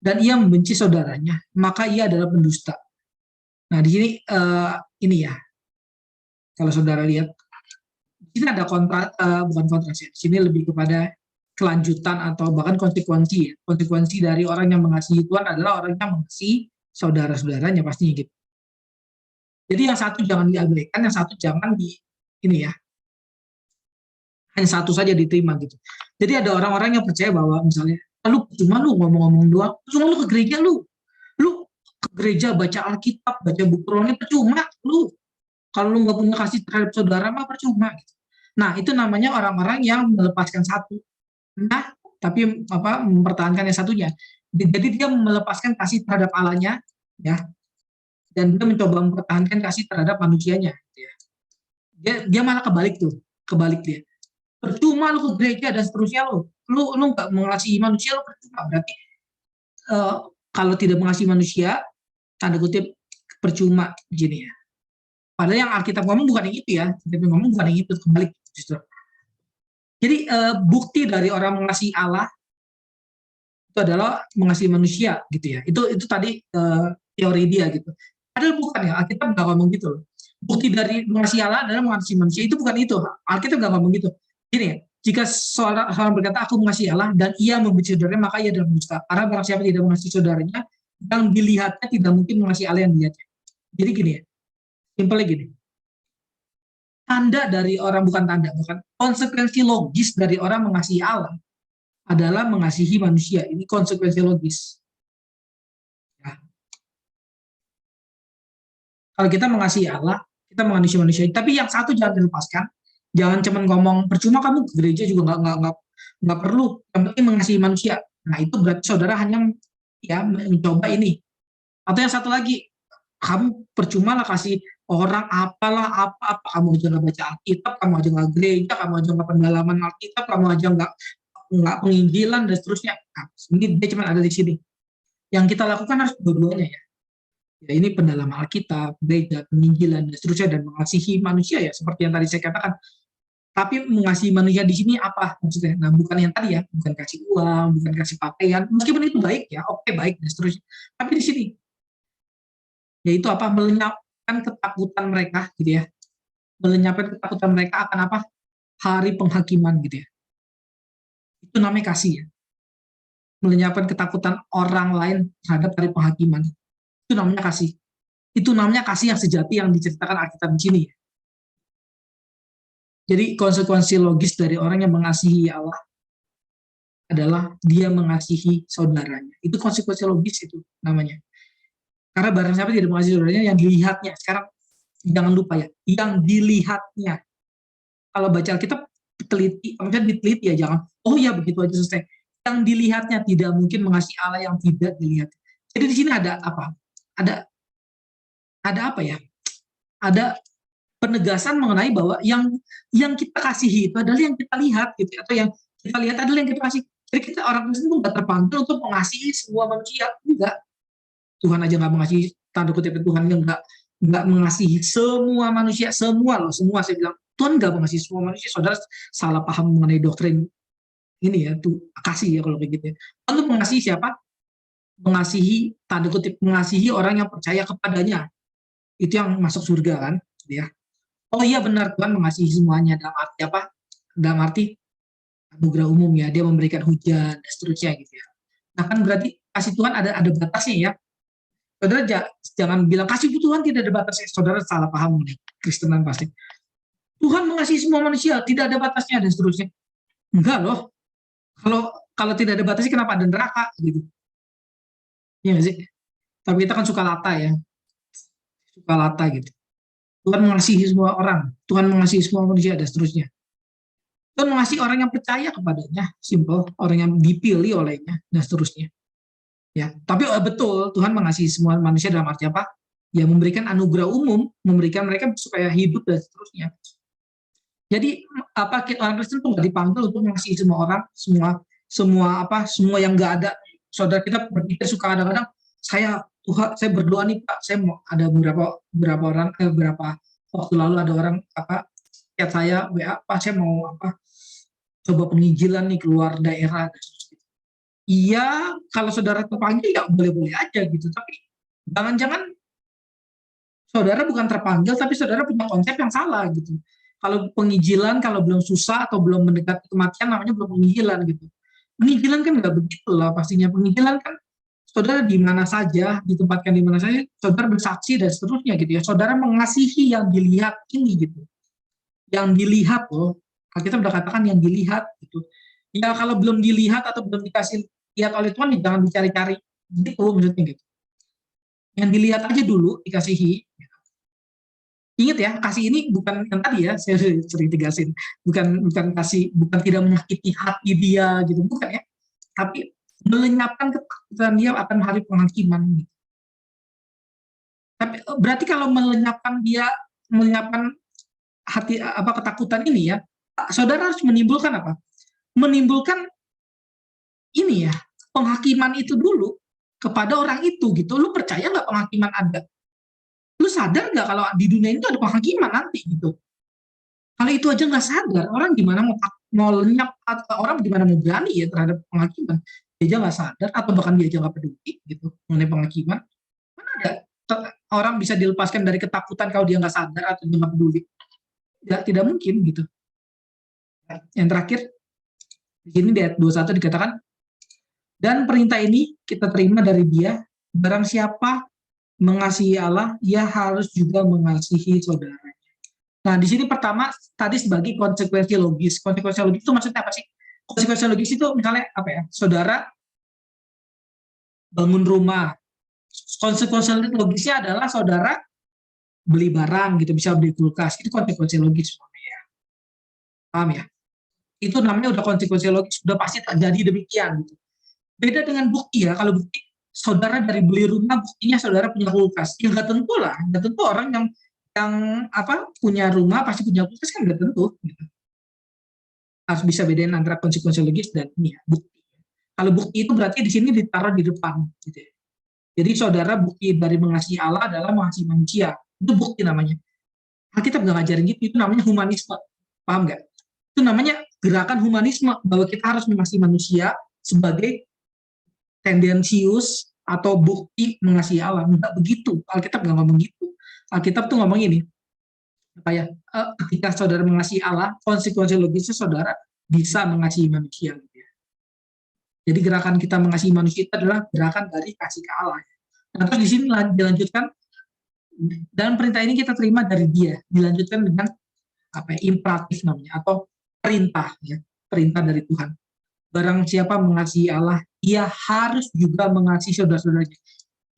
dan ia membenci saudaranya, maka ia adalah pendusta. Nah di sini ini ya, kalau saudara lihat, di sini ada bukan kontras ya. Di sini lebih kepada kelanjutan atau bahkan konsekuensi. Konsekuensi dari orang yang mengasihi Tuhan adalah orang yang mengasihi saudara-saudaranya pastinya gitu. Jadi yang satu jangan diabaikan, yang satu jangan ini ya, hanya satu saja diterima gitu. Jadi ada orang-orang yang percaya bahwa misalnya, cuma lu ngomong-ngomong doang, cuma lu ke gereja, lu ke gereja baca Alkitab, baca buku rohani, percuma lu. Kalau lu nggak punya kasih terhadap saudara mah percuma gitu. Nah itu namanya orang-orang yang melepaskan satu, tapi mempertahankan yang satunya. Jadi dia melepaskan kasih terhadap Allahnya, ya, dan dia mencoba mempertahankan kasih terhadap manusianya. Ya. Dia malah kebalik dia. Percuma lu ke gereja dan seterusnya lu nggak mengasihi manusia, lu percuma. Berarti kalau tidak mengasihi manusia, tanda kutip percuma gini ya. Padahal yang Alkitab ngomong bukan yang itu ya, tapi ngomong bukan yang itu, kebalik justru. Jadi bukti dari orang mengasihi Allah itu adalah mengasihi manusia gitu ya. Itu tadi teori dia gitu. Padahal bukan ya, Alkitab nggak ngomong gitu loh. Bukti dari mengasihi Allah adalah mengasihi manusia, itu bukan itu. Alkitab nggak ngomong gitu. Gini ya, jika seorang berkata aku mengasihi Allah dan ia membenci saudaranya, maka ia adalah pendusta. Karena barang siapa tidak mengasihi saudaranya, yang dilihatnya tidak mungkin mengasihi Allah yang dilihatnya. Jadi gini ya, simpelnya gini. Bukan konsekuensi logis dari orang mengasihi Allah adalah mengasihi manusia. Ini konsekuensi logis. Ya. Kalau kita mengasihi Allah, kita mengasihi manusia. Tapi yang satu jangan dilepaskan. Jangan cuma ngomong percuma kamu ke gereja juga nggak perlu. Yang penting mengasihi manusia. Nah itu berarti saudara hanya ya mencoba ini. Atau yang satu lagi, kamu percuma lah kasih orang apalah apa kamu aja nggak baca Alkitab, kamu aja nggak gereja, kamu aja nggak pendalaman Alkitab, kamu aja nggak penginjilan dan seterusnya. Nah, ini dia cuma ada di sini. Yang kita lakukan harus dua-duanya ya. Ya ini pendalaman Alkitab, gereja, penginjilan dan seterusnya dan mengasihi manusia ya seperti yang tadi saya katakan. Tapi mengasihi manusia di sini apa maksudnya? Nah bukan yang tadi ya, bukan kasih uang, bukan kasih pakaian, meskipun itu baik ya, oke baik dan seterusnya. Tapi di sini yaitu apa? Melenyapkan ketakutan mereka gitu ya, melenyapkan ketakutan mereka akan apa? Hari penghakiman gitu ya. Itu namanya kasih ya, melenyapkan ketakutan orang lain terhadap hari penghakiman. Itu namanya kasih. Itu namanya kasih yang sejati yang diceritakan Alkitab di sini. Jadi konsekuensi logis dari orang yang mengasihi Allah adalah dia mengasihi saudaranya. Itu konsekuensi logis itu namanya. Karena barang siapa tidak mengasihi saudaranya, yang dilihatnya. Sekarang jangan lupa ya, yang dilihatnya. Kalau baca Alkitab teliti, maksudnya diteliti ya, jangan oh ya begitu aja selesai. Yang dilihatnya, tidak mungkin mengasihi Allah yang tidak dilihat. Jadi di sini ada apa? Ada apa ya? Ada penegasan mengenai bahwa yang kita kasihi itu adalah yang kita lihat gitu, atau yang kita lihat adalah yang kita kasih. Jadi kita orang Kristen itu nggak terpanggil untuk mengasihi semua manusia, enggak. Tuhan aja nggak mengasihi, tanda kutip Tuhan yang nggak mengasihi semua manusia, semua loh, semua saya bilang Tuhan nggak mengasihi semua manusia. Saudara salah paham mengenai doktrin ini ya, tuh kasih ya kalau begitu. Lalu mengasihi siapa? Mengasihi, tanda kutip mengasihi orang yang percaya kepadanya, itu yang masuk surga kan, ya. Oh iya benar, Tuhan mengasihi semuanya dalam arti apa? Dalam arti anugerah umum ya, dia memberikan hujan dan seterusnya gitu ya. Nah kan berarti kasih Tuhan ada batasnya ya. Saudara jangan bilang kasih Tuhan tidak ada batasnya. Saudara salah paham nih, Kristenan pasti. Tuhan mengasihi semua manusia, tidak ada batasnya dan seterusnya. Enggak loh. Kalau tidak ada batasnya kenapa ada neraka gitu? Iya sih. Tapi kita kan suka lata ya. Suka lata gitu. Tuhan mengasihi semua orang, Tuhan mengasihi semua manusia dan seterusnya. Tuhan mengasihi orang yang percaya kepadanya, simple, orang yang dipilih olehnya dan seterusnya. Ya, tapi betul Tuhan mengasihi semua manusia dalam arti apa? Ya memberikan anugerah umum, memberikan mereka supaya hidup dan seterusnya. Jadi apa orang Kristen tuh nggak dipanggil untuk mengasihi semua orang, semua yang nggak ada. Saudara kita berpikir suka kadang-kadang saya berdoa nih Pak, saya mau ada beberapa waktu lalu ada orang chat saya WA Pak, saya mau coba penginjilan nih keluar daerah. Iya, kalau saudara terpanggil ya boleh-boleh aja gitu, tapi jangan-jangan saudara bukan terpanggil tapi saudara punya konsep yang salah gitu. Kalau penginjilan kalau belum susah atau belum mendekati kematian namanya belum penginjilan gitu. Penginjilan kan nggak begitu lah pastinya. Penginjilan kan saudara di mana saja, ditempatkan di mana saja, saudara bersaksi dan seterusnya gitu ya. Saudara mengasihi yang dilihat ini gitu. Yang dilihat loh, kita sudah katakan yang dilihat gitu. Ya kalau belum dilihat atau belum dikasih lihat oleh Tuhan, ya jangan dicari-cari gitu maksudnya gitu. Yang dilihat aja dulu dikasihi. Ingat ya, kasih ini bukan yang tadi ya, saya sering tegasin, bukan kasih, bukan tidak menyakiti hati dia gitu, bukan ya. Tapi melenyapkan ketakutan dia akan hari penghakiman. Tapi berarti kalau melenyapkan hati ketakutan ini ya, saudara harus menimbulkan apa? Menimbulkan ini ya, penghakiman itu dulu kepada orang itu gitu. Lu percaya nggak penghakiman ada? Lu sadar nggak kalau di dunia itu ada penghakiman nanti gitu? Kalau itu aja nggak sadar, orang gimana mau lenyap, atau orang gimana mau berani ya terhadap penghakiman? Dia aja nggak sadar, atau bahkan dia aja nggak peduli gitu mengenai penghakiman. Mana ada orang bisa dilepaskan dari ketakutan kalau dia nggak sadar atau dia nggak peduli? Tidak mungkin gitu. Yang terakhir di sini di ayat 21 dikatakan, dan perintah ini kita terima dari Dia, barang siapa mengasihi Allah, ia harus juga mengasihi saudaranya. Nah, di sini pertama tadi sebagai konsekuensi logis. Konsekuensi logis itu maksudnya apa sih? Konsekuensi logis itu misalnya apa ya? Saudara bangun rumah. Konsekuensi logisnya adalah saudara beli barang gitu, bisa beli kulkas. Itu konsekuensi logis, ya. Paham ya? Itu namanya udah konsekuensi logis, udah pasti terjadi demikian gitu. Beda dengan bukti ya, kalau bukti saudara dari beli rumah buktinya saudara punya kulkas, ya nggak tentu lah, nggak tentu orang yang apa punya rumah pasti punya kulkas kan nggak tentu. Gitu. Harus bisa bedain antara konsekuensi logis dan ini ya, bukti. Kalau bukti itu berarti di sini ditaruh di depan, gitu ya. Jadi saudara bukti dari mengasihi Allah adalah mengasihi manusia, itu bukti namanya. Alkitab nggak ngajarin gitu, itu namanya humanisme, paham nggak? Itu namanya gerakan humanisme bahwa kita harus mengasihi manusia sebagai tendensius atau bukti mengasihi Allah. Enggak begitu. Alkitab nggak ngomong gitu. Alkitab tuh ngomong ini, apa ya? Ketika saudara mengasihi Allah, konsekuensi logisnya saudara bisa mengasihi manusia. Gitu ya. Jadi gerakan kita mengasihi manusia itu adalah gerakan dari kasih ke Allah. Nah, terus di sini dilanjutkan, dan perintah ini kita terima dari Dia, dilanjutkan dengan apa ya, imperatif namanya atau perintah ya, perintah dari Tuhan. Barang siapa mengasihi Allah, ia harus juga mengasihi saudara-saudaranya.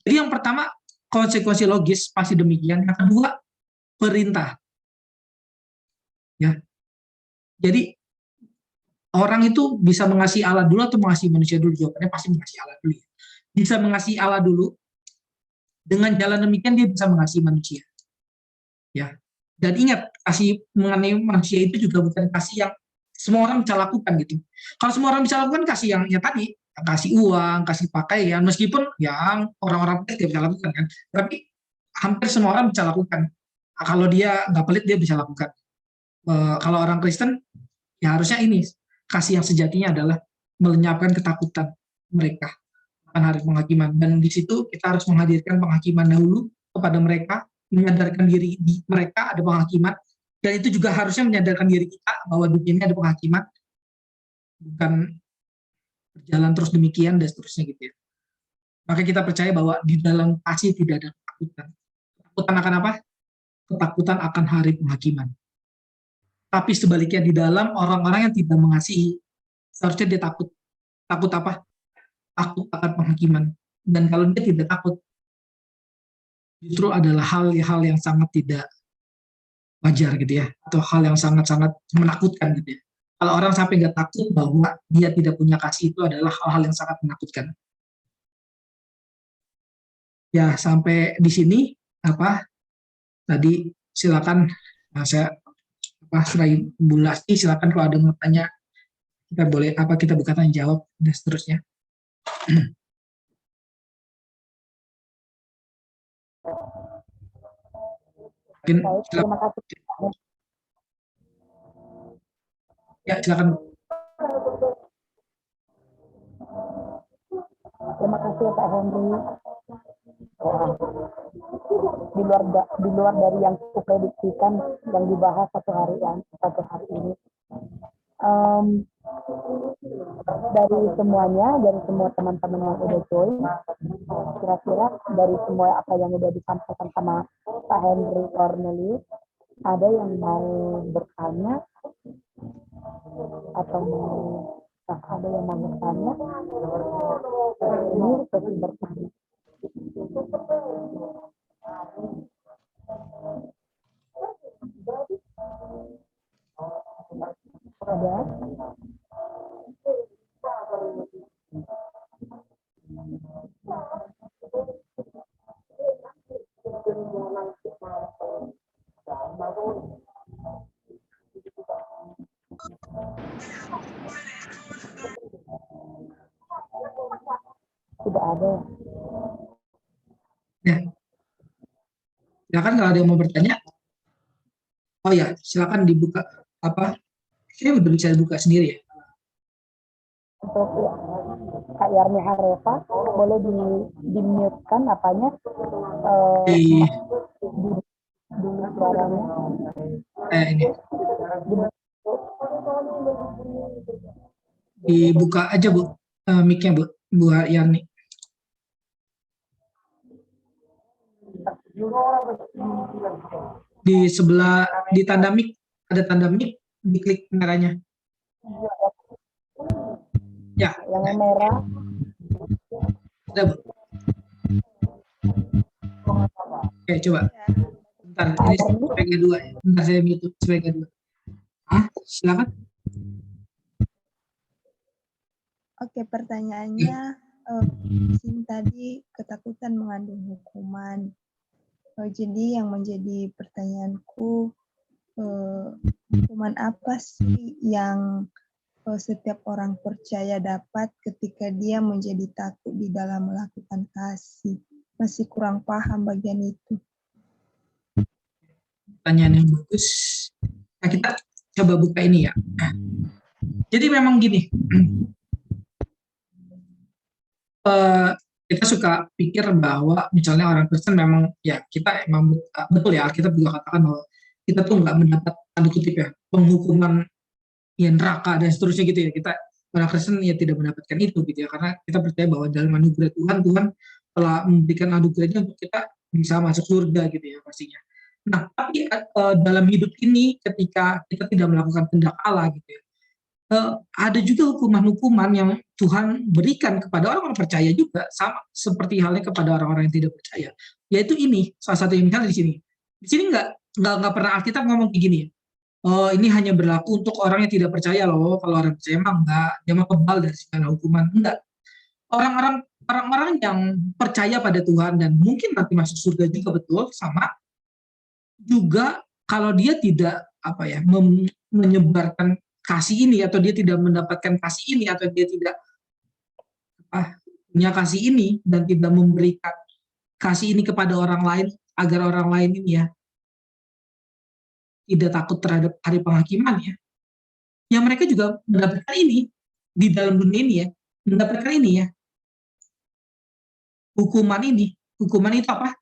Jadi yang pertama konsekuensi logis pasti demikian. Yang kedua perintah. Ya. Jadi orang itu bisa mengasihi Allah dulu atau mengasihi manusia dulu? Jawabannya pasti mengasihi Allah dulu. Ya. Bisa mengasihi Allah dulu. Dengan jalan demikian dia bisa mengasihi manusia. Ya. Dan ingat, kasih mengenai manusia itu juga bukan kasih yang semua orang bisa lakukan gitu. Kalau semua orang bisa lakukan kasih yang ya tadi, kasih uang, kasih pakaian, meskipun yang orang-orang pelit dia bisa lakukan kan. Tapi hampir semua orang bisa lakukan. Nah, kalau dia nggak pelit dia bisa lakukan. Kalau orang Kristen ya harusnya ini kasih yang sejatinya adalah melenyapkan ketakutan mereka akan hari penghakiman. Dan di situ kita harus menghadirkan penghakiman dahulu kepada mereka, menyadarkan diri mereka ada penghakiman, dan itu juga harusnya menyadarkan diri kita bahwa dunia ini ada penghakiman, bukan berjalan terus demikian dan seterusnya gitu ya. Maka kita percaya bahwa di dalam kasih tidak ada ketakutan. Ketakutan akan apa? Ketakutan akan hari penghakiman. Tapi sebaliknya di dalam orang-orang yang tidak mengasihi, seharusnya dia takut. Takut apa? Takut akan penghakiman. Dan kalau dia tidak takut, justru adalah hal-hal yang sangat tidak wajar gitu ya, atau hal yang sangat-sangat menakutkan gitu ya. Kalau orang sampai nggak takut bahwa dia tidak punya kasih, itu adalah hal-hal yang sangat menakutkan. Ya, sampai di sini apa tadi silakan saya setelah Bu Lasti silakan kalau ada yang mau tanya kita boleh kita buka tanya jawab dan seterusnya. Baik, terima kasih. Ya, silakan. Terima kasih Pak Henry. Di luar dari yang kuprediksikan yang dibahas satu hari ini. Dari semuanya, dari semua teman-teman yang udah join, kira-kira dari semua apa yang udah disampaikan sama Pak Henry Cornelius, ada yang mau bertanya atau ada yang mau bertanya? Ini sesi bertanya. Ada? Tidak ada. Ya. Silakan kalau ada yang mau bertanya. Oh ya, silakan dibuka Ini udah bisa dibuka sendiri ya. Untuk layarnya Areva boleh di-mute-kan apanya? Di suaranya. Ini. Dibuka aja Bu, mic-nya Bu Yani. Di sebelah, di tanda mic, ada tanda mic, diklik merahnya. Ya. Yang merah. Ada, Bu? Oke, coba. Bentar, ini sebagai dua ya. Bentar, saya mute sebagai dua. Silakan. Oke, pertanyaannya di sini tadi ketakutan mengandung hukuman. Jadi yang menjadi pertanyaanku, hukuman apa sih yang setiap orang percaya dapat ketika dia menjadi takut di dalam melakukan kasih? Masih kurang paham bagian itu. Pertanyaan yang bagus. Nah, kita coba buka ini ya. Jadi memang gini, kita suka pikir bahwa misalnya orang Kristen memang ya kita emang betul ya, kita juga katakan bahwa kita tuh nggak mendapat tanda kutip ya penghukuman ya neraka dan seterusnya gitu ya. Kita orang Kristen ya tidak mendapatkan itu gitu ya, karena kita percaya bahwa dalam anugerah Tuhan telah memberikan anugerahnya untuk kita bisa masuk surga gitu ya pastinya. Nah, tapi dalam hidup ini ketika kita tidak melakukan kehendak Allah gitu ya, ada juga hukuman-hukuman yang Tuhan berikan kepada orang-orang percaya juga, sama seperti halnya kepada orang-orang yang tidak percaya. Yaitu ini salah satu yang misalnya di sini. Di sini nggak pernah Alkitab ngomong kayak gini ya. Oh, ini hanya berlaku untuk orang yang tidak percaya loh. Kalau orang percaya mah enggak, dia mah kebal dari segala hukuman. Enggak. Orang-orang yang percaya pada Tuhan dan mungkin nanti masuk surga juga betul sama juga kalau dia tidak menyebarkan kasih ini, atau dia tidak mendapatkan kasih ini, atau dia tidak punya kasih ini dan tidak memberikan kasih ini kepada orang lain agar orang lain ini ya tidak takut terhadap hari penghakiman ya mereka juga mendapatkan ini di dalam dunia ini ya, mendapatkan ini ya, hukuman itu apa?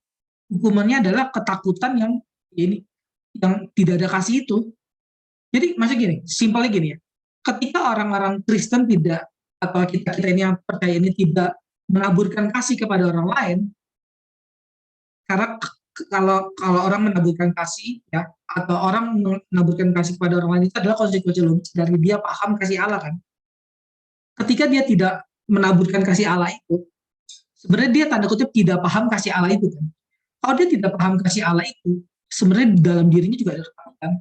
Hukumannya adalah ketakutan yang tidak ada kasih itu. Jadi maksudnya gini, simpelnya gini ya, ketika orang-orang Kristen tidak, atau kita ini yang percaya ini tidak menaburkan kasih kepada orang lain, karena kalau orang menaburkan kasih ya, atau orang menaburkan kasih kepada orang lain, itu adalah konsekuensi logis dari dia paham kasih Allah kan. Ketika dia tidak menaburkan kasih Allah itu, sebenarnya dia tanda kutip tidak paham kasih Allah itu kan. Kalau dia tidak paham kasih Allah itu, sebenarnya di dalam dirinya juga ada ketakutan.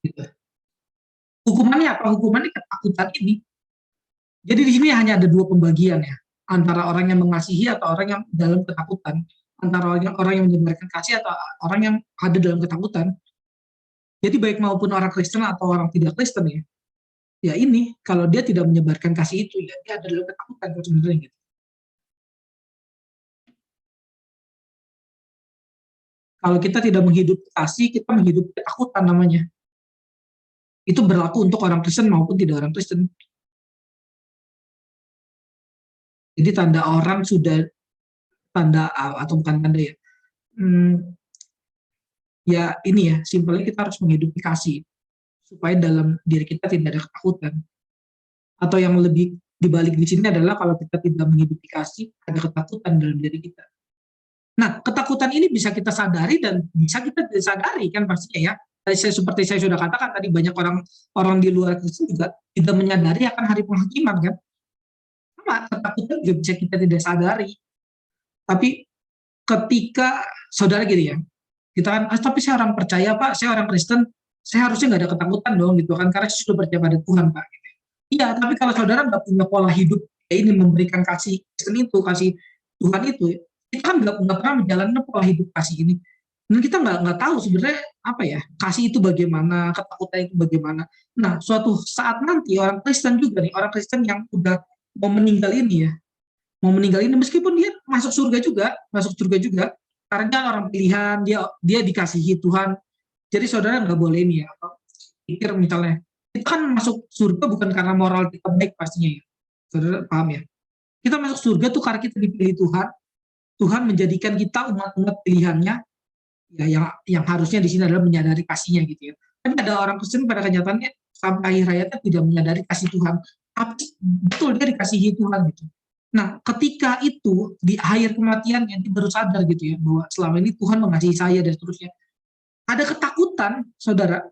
Gitu. Hukumannya apa? Hukumannya ketakutan ini. Jadi di sini hanya ada dua pembagian ya, antara orang yang mengasihi atau orang yang dalam ketakutan, antara orang yang menyebarkan kasih atau orang yang ada dalam ketakutan. Jadi baik maupun orang Kristen atau orang tidak Kristen ya ini kalau dia tidak menyebarkan kasih itu ya dia ada dalam ketakutan sebenarnya gitu. Kalau kita tidak menghidupi kasih, kita menghidupi ketakutan namanya. Itu berlaku untuk orang Kristen maupun tidak orang Kristen. Jadi tanda orang sudah atau bukan tanda ya. Ya ini ya, simpelnya kita harus menghidupi kasih supaya dalam diri kita tidak ada ketakutan. Atau yang lebih dibalik di sini adalah kalau kita tidak menghidupi kasih, ada ketakutan dalam diri kita. Nah, ketakutan ini bisa kita sadari dan bisa kita tidak sadari kan pastinya ya. Seperti saya sudah katakan tadi, banyak orang di luar Kristen juga tidak menyadari akan hari penghakiman kan. Sama, ketakutan juga bisa kita tidak sadari. Tapi ketika saudara gini ya, kita kan, tapi saya orang percaya Pak, saya orang Kristen, saya harusnya nggak ada ketakutan dong gitu kan, karena saya sudah percaya pada Tuhan Pak. Gitu. Iya, tapi kalau saudara nggak punya pola hidup ini memberikan kasih Kristen itu, kasih Tuhan itu, kita kan nggak pernah menjalankan pola hidup kasih ini. Dan kita nggak tahu sebenarnya apa ya, kasih itu bagaimana, ketakutan itu bagaimana. Nah, suatu saat nanti orang Kristen juga nih, orang Kristen yang udah mau meninggal ini ya, meskipun dia masuk surga juga, karena orang pilihan, dia dikasihi Tuhan. Jadi saudara nggak boleh ini ya, pikir misalnya, kita kan masuk surga bukan karena moral kita baik pastinya ya, saudara paham ya. Kita masuk surga tuh karena kita dipilih Tuhan menjadikan kita umat-umat pilihannya, ya yang harusnya di sini adalah menyadari kasihnya gitu ya. Tapi ada orang Kristen pada kenyataannya sampai akhir hayatnya tidak menyadari kasih Tuhan, tapi betul dia dikasihi Tuhan gitu. Nah, ketika itu di akhir kematian yang baru sadar gitu ya bahwa selama ini Tuhan mengasihi saya dan seterusnya. Ada ketakutan, saudara.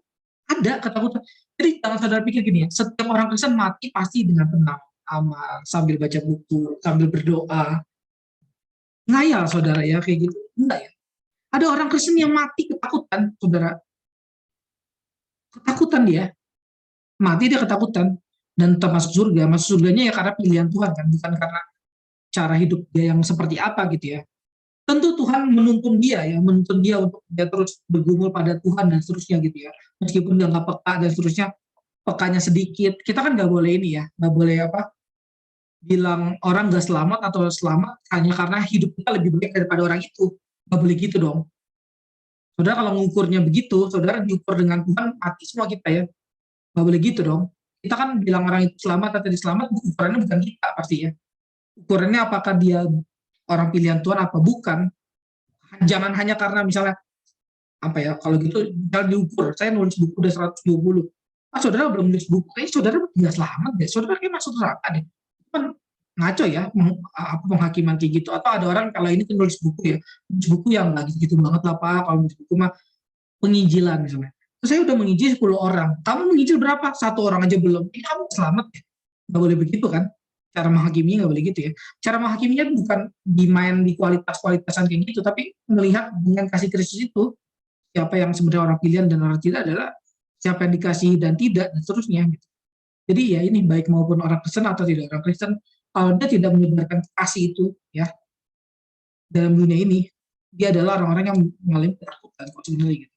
Ada ketakutan. Jadi jangan saudara pikir gini ya, setiap orang Kristen mati pasti dengan tenang, aman, sambil baca buku, sambil berdoa. Ngayal saudara ya, kayak gitu. Enggak ya. Ada orang Kristen yang mati ketakutan, saudara. Ketakutan dia. Mati dia ketakutan. Dan tetap masuk surga. Masuk surganya ya karena pilihan Tuhan kan, bukan karena cara hidup dia yang seperti apa gitu ya. Tentu Tuhan menuntun dia ya, menuntun dia untuk dia terus bergumul pada Tuhan dan seterusnya gitu ya. Meskipun dia nggak peka dan seterusnya, pekanya sedikit. Kita kan nggak boleh ini ya, nggak boleh bilang orang nggak selamat atau selamat hanya karena hidup kita lebih baik daripada orang itu. Nggak boleh gitu dong. Saudara kalau mengukurnya begitu, saudara diukur dengan Tuhan, mati semua kita ya. Nggak boleh gitu dong. Kita kan bilang orang itu selamat atau tidak selamat, ukurannya bukan kita pasti ya. Ukurannya apakah dia orang pilihan Tuhan apa bukan. Jangan hanya karena misalnya kalau gitu misalnya diukur, saya nulis buku udah 120, saudara belum nulis buku, saudara nggak selamat deh, saudara kayak masuk neraka deh. Itu kan ngaco ya, penghakiman kayak gitu. Atau ada orang kalau ini kan nulis buku ya, nulis buku yang nggak gitu banget lah Pak, kalau nulis buku mah penginjilan misalnya. Terus saya udah menginjil 10 orang, kamu menginjil berapa? 1 orang aja belum, ini kamu selamat ya? Nggak boleh begitu kan. Cara menghakiminya nggak boleh gitu ya. Cara menghakiminya bukan dimain di kualitas-kualitasan kayak gitu, tapi melihat dengan kasih Kristus itu, siapa yang sebenarnya orang pilihan dan orang tidak adalah siapa yang dikasihi dan tidak, dan seterusnya. Gitu. Jadi ya ini baik maupun orang Kristen atau tidak orang Kristen, kalau dia tidak menyebarkan kasih itu ya dalam dunia ini, dia adalah orang-orang yang mengalami ketakutan kok sebenarnya gitu.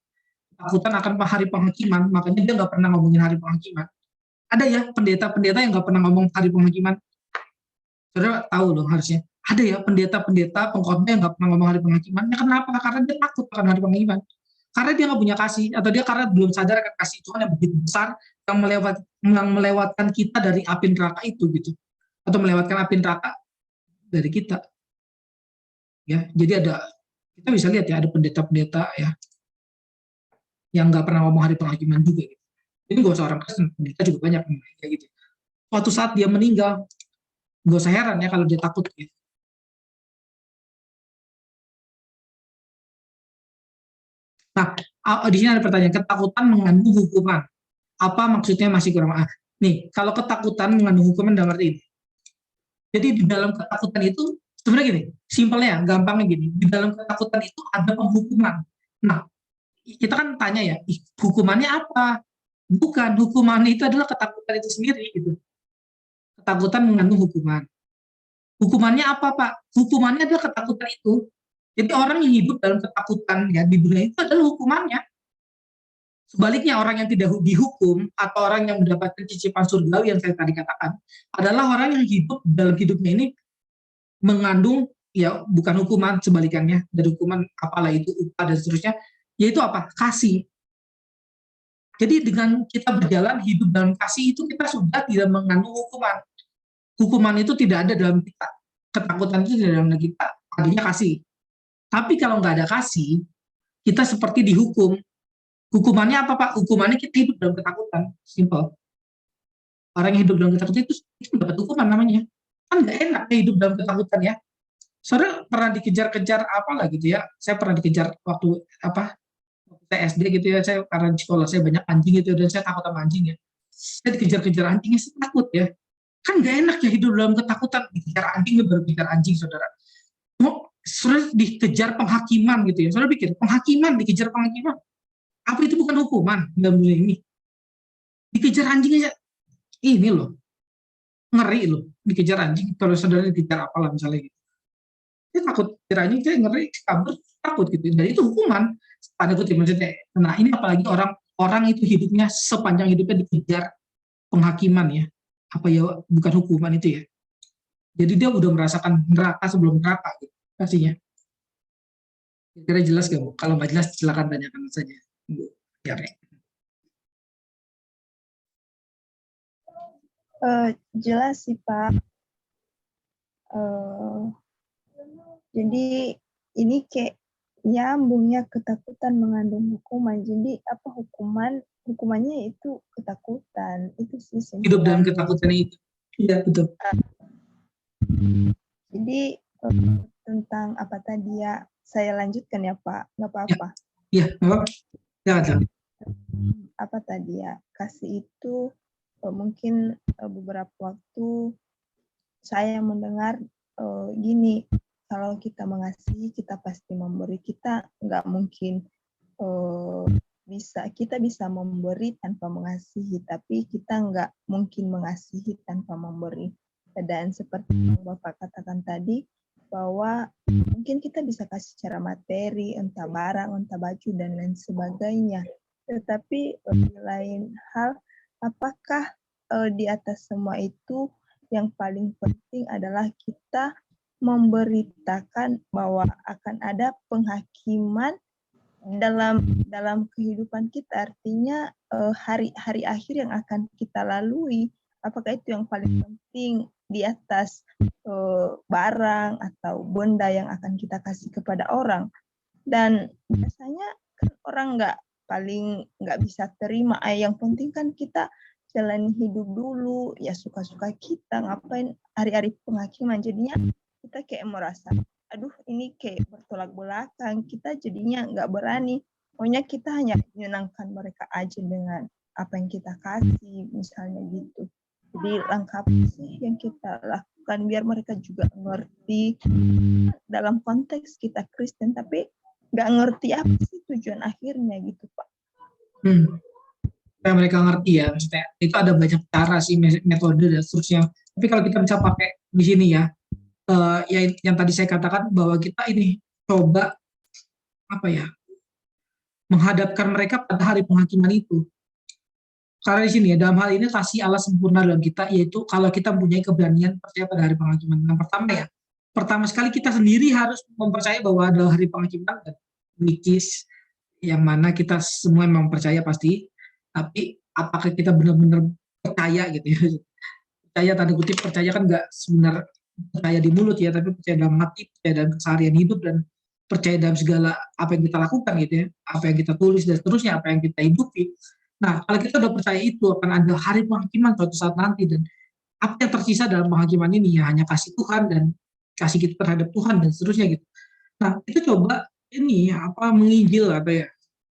Ketakutan akan hari penghakiman, makanya dia nggak pernah ngomongin hari penghakiman. Ada ya pendeta-pendeta yang nggak pernah ngomong hari penghakiman. Saudara tahu dong harusnya. Ada ya pendeta-pendeta pengkhotbah yang nggak pernah ngomong hari penghakiman. Ya kenapa? Karena dia takut akan hari penghakiman. Karena dia nggak punya kasih, atau dia karena belum sadar akan kasih Tuhan yang begitu besar, yang melewatkan kita dari api neraka itu gitu, atau melewatkan api neraka dari kita. Ya, jadi kita bisa lihat ya ada pendeta-pendeta ya yang nggak pernah ngomong hari penghakiman juga. Gitu. Ini gak usah orang Kristen, pendeta juga banyak kayak gitu. Suatu saat dia meninggal, gak usah heran ya kalau dia takut gitu. Nah, di sini ada pertanyaan, ketakutan mengandung hukuman. Apa maksudnya masih kurang? Nih, kalau ketakutan mengandung hukuman dalam arti ini. Jadi di dalam ketakutan itu, sebenarnya gini, simpelnya, gampangnya gini, di dalam ketakutan itu ada penghukuman. Nah, kita kan tanya ya, hukumannya apa? Bukan, hukumannya itu adalah ketakutan itu sendiri gitu. Ketakutan mengandung hukuman. Hukumannya apa Pak? Hukumannya adalah ketakutan itu. Jadi orang yang hidup dalam ketakutan ya di dunia itu adalah hukumannya. Sebaliknya orang yang tidak dihukum atau orang yang mendapatkan cicipan surgawi yang saya tadi katakan adalah orang yang hidup dalam hidupnya ini mengandung ya bukan hukuman, sebalikannya dari hukuman apalah itu upah dan seterusnya, yaitu apa? Kasih. Jadi dengan kita berjalan hidup dalam kasih itu kita sudah tidak mengandung hukuman. Hukuman itu tidak ada dalam kita. Ketakutan itu tidak ada dalam kita. Adanya kasih. Tapi kalau nggak ada kasih, kita seperti dihukum. Hukumannya apa Pak? Hukumannya kita hidup dalam ketakutan. Simple. Orang yang hidup dalam ketakutan itu dapat hukuman namanya. Kan nggak enak ya hidup dalam ketakutan ya. Saudara pernah dikejar-kejar apalah gitu ya. Saya pernah dikejar waktu saya SD gitu ya. Saya karena di sekolah saya banyak anjing gitu dan saya takut sama anjing ya. Saya dikejar-kejar anjingnya, saya takut ya. Kan nggak enak ya hidup dalam ketakutan. Dikejar anjing, baru dikejar anjing saudara. Saudara dikejar penghakiman gitu ya. Saudara pikir penghakiman, dikejar penghakiman. Apa itu bukan hukuman dalam dunia ini? Dikejar anjing aja, ini loh, ngeri loh, dikejar anjing. Kalau saudara dikejar apalah misalnya gitu. Saya takut dikejar anjing, saya ngeri, kabur, takut gitu. Dan itu hukuman. Tanda kutip maksudnya. Nah ini apalagi orang itu hidupnya sepanjang hidupnya dikejar penghakiman ya. Apa ya bukan hukuman itu ya. Jadi dia udah merasakan neraka sebelum neraka gitu. Pastinya. Kira-kira jelas gak Bu? Kalau nggak jelas silakan tanyakan saja Bu. Ya, Jelas sih Pak. Jadi ini kayak nyambungnya ketakutan mengandung hukuman. Jadi apa hukumannya itu ketakutan. Itu sih hidup dalam ketakutan itu. Iya betul. Jadi tentang apa tadi ya, saya lanjutkan ya Pak, nggak apa-apa. Iya, nggak apa-apa. Ya, apa tadi ya, kasih itu mungkin beberapa waktu saya mendengar gini, kalau kita mengasihi kita pasti memberi, kita nggak mungkin kita bisa memberi tanpa mengasihi, tapi kita nggak mungkin mengasihi tanpa memberi. Dan seperti yang Bapak katakan tadi, bahwa mungkin kita bisa kasih secara materi, entah barang, entah baju, dan lain sebagainya. Tetapi di lain hal, apakah di atas semua itu yang paling penting adalah kita memberitakan bahwa akan ada penghakiman dalam kehidupan kita, artinya hari-hari akhir yang akan kita lalui. Apakah itu yang paling penting di atas barang atau benda yang akan kita kasih kepada orang? Dan biasanya kan orang nggak bisa terima. Yang penting kan kita jalani hidup dulu, ya suka-suka kita, ngapain hari-hari penghakiman. Jadinya kita kayak merasa, aduh ini kayak bertolak belakang, kita jadinya nggak berani. Pokoknya kita hanya menyenangkan mereka aja dengan apa yang kita kasih, misalnya gitu. Jadi langkah apa sih yang kita lakukan biar mereka juga ngerti dalam konteks kita Kristen, tapi nggak ngerti apa sih tujuan akhirnya gitu, Pak. Supaya mereka ngerti ya, maksudnya itu ada banyak cara sih, metode dan seterusnya. Tapi kalau kita bisa pakai di sini ya, yang tadi saya katakan bahwa kita ini coba apa ya, menghadapkan mereka pada hari penghakiman itu. Karena di sini ya, dalam hal ini kasih Allah sempurna dalam kita, yaitu kalau kita mempunyai keberanian percaya pada hari penghakiman. Yang pertama ya, pertama sekali kita sendiri harus mempercayai bahwa ada hari penghakiman, which is yang mana kita semua memang percaya pasti, tapi apakah kita benar-benar percaya gitu ya. Percaya tanda kutip, percaya kan nggak sebenar percaya di mulut ya, tapi percaya dalam hati, percaya dalam keseharian hidup, dan percaya dalam segala apa yang kita lakukan gitu ya, apa yang kita tulis dan seterusnya, apa yang kita hidupi. Nah, kalau kita udah percaya itu akan ada hari penghakiman suatu saat nanti, dan apa yang tersisa dalam penghakiman ini ya hanya kasih Tuhan dan kasih kita terhadap Tuhan dan seterusnya gitu. Nah, itu coba ini apa menginjil atau ya,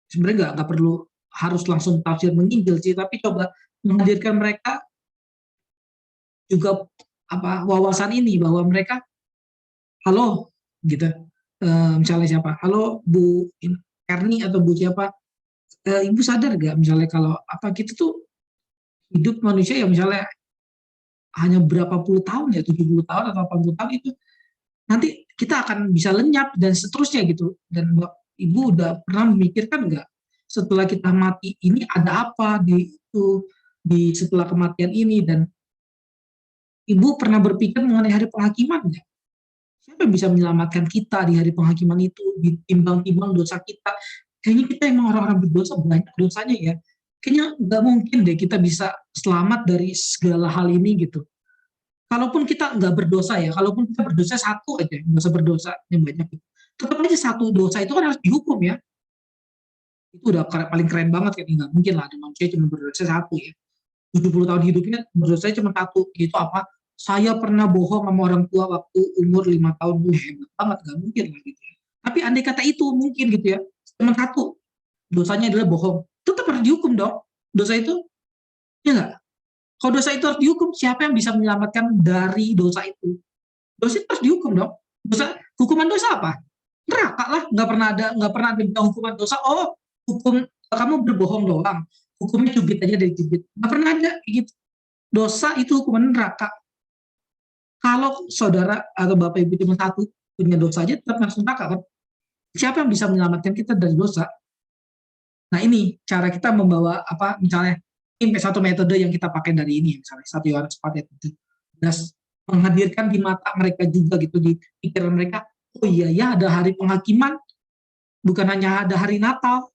sebenarnya nggak perlu harus langsung tafsir menginjil sih, tapi coba menghadirkan mereka juga apa wawasan ini bahwa mereka halo gitu, misalnya siapa, halo Bu Erni atau Bu siapa, Ibu sadar gak misalnya kalau apa kita tuh hidup manusia yang misalnya hanya berapa puluh tahun ya, 70 tahun atau 80 tahun itu nanti kita akan bisa lenyap dan seterusnya gitu. Dan Ibu udah pernah memikirkan nggak setelah kita mati ini ada apa di setelah kematian ini, dan Ibu pernah berpikir mengenai hari penghakiman nggak? Siapa yang bisa menyelamatkan kita di hari penghakiman itu, ditimbang-timbang dosa kita? Kayaknya kita emang orang-orang berdosa, banyak dosanya ya. Kayaknya nggak mungkin deh kita bisa selamat dari segala hal ini gitu. Kalaupun kita nggak berdosa ya, kalaupun kita berdosa satu aja, nggak usah berdosa yang banyak gitu. Tetap aja satu dosa itu kan harus dihukum ya. Itu udah paling keren banget kan, nggak mungkin lah ada manusia cuma berdosa satu ya. 70 tahun hidupnya berdosa cuma satu, itu apa? Saya pernah bohong sama orang tua waktu umur 5 tahun, hebat banget, nggak mungkin lah gitu ya. Tapi andai kata itu mungkin gitu ya, cuma satu, dosanya adalah bohong, tetap harus dihukum dong, dosa itu, ya nggak? Kalau dosa itu harus dihukum, siapa yang bisa menyelamatkan dari dosa itu? Dosa itu harus dihukum dong. Hukuman dosa apa? Neraka lah, nggak pernah ada hukuman dosa. Oh, hukum kamu berbohong doang, hukumnya cubit aja dari cubit, nggak pernah ada gitu. Dosa itu hukuman neraka. Kalau saudara atau bapak ibu cuma satu punya dosa aja tetap masuk neraka kan? Siapa yang bisa menyelamatkan kita dari dosa? Nah ini cara kita membawa apa, misalnya ini satu metode yang kita pakai dari ini, misalnya 1 Yohanes 4 ayat 17, menghadirkan di mata mereka juga gitu, di pikiran mereka, oh iya ya ada hari penghakiman, bukan hanya ada hari Natal,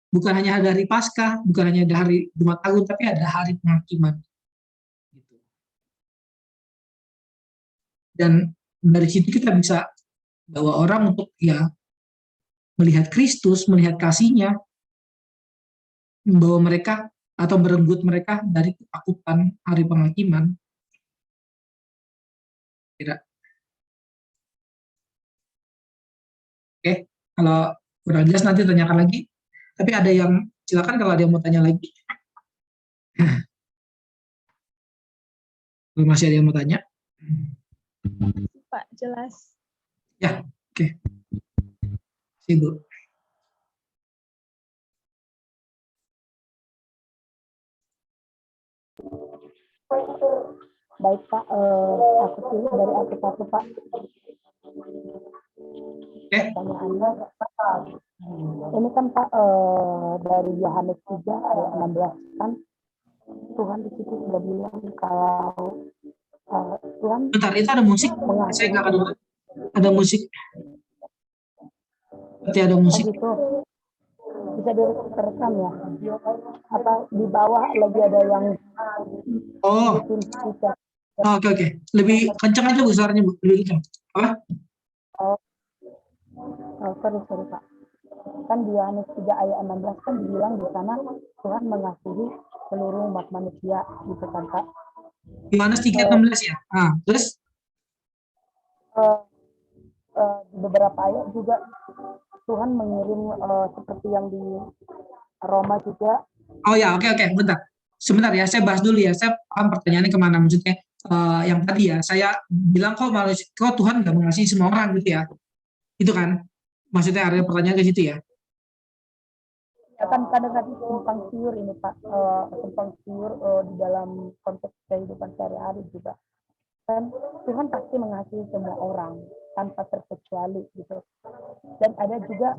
bukan hanya ada hari Paskah, bukan hanya ada hari Jumat Agung, tapi ada hari penghakiman. Gitu. Dan dari situ kita bisa bawa orang untuk ya melihat Kristus, melihat kasih-Nya, membawa mereka atau merenggut mereka dari ketakutan hari penghakiman. Tidak. Oke, kalau kurang jelas nanti tanyakan lagi. Tapi ada yang Silakan kalau ada yang mau tanya lagi. Kalau masih ada yang mau tanya. Pak, jelas. Ya, oke. Ibu. Baik Pak, aku pilih dari aku satu Pak. Pertanyaannya, ini kan Pak dari Yohanes 3 ayat 16 kan Tuhan di situ sudah bilang kalau Tuhan Bentar, itu ada musik. Saya nggak akan dengar. Ada musik. Berarti ada musik. gitu bisa direkam ya? Apa di bawah lagi ada yang Oh, bikin speaker? oke. Lebih kencang aja Bu suaranya, Bu. Lebih kencang. Apa? Oh, sorry Pak. Kan di Yohanes 3 ayat 16 kan dibilang di sana Tuhan mengasihi seluruh umat manusia gitu kan Pak. Yohanes 3:16 ya. Terus? Di beberapa ayat juga Tuhan mengirim seperti yang di Roma juga. Oh ya, oke. Bentar. Sebentar ya, saya bahas dulu ya. Saya paham pertanyaannya kemana. Maksudnya yang tadi ya, saya bilang kok Tuhan nggak mengasihi semua orang gitu ya. Itu kan? Maksudnya ada pertanyaan ke situ ya. Ya kan kadang-kadang simpang siur ini Pak, simpang siur di dalam konteks kehidupan sehari-hari juga. Kan Tuhan pasti mengasihi semua orang tanpa terkecuali gitu. Dan ada juga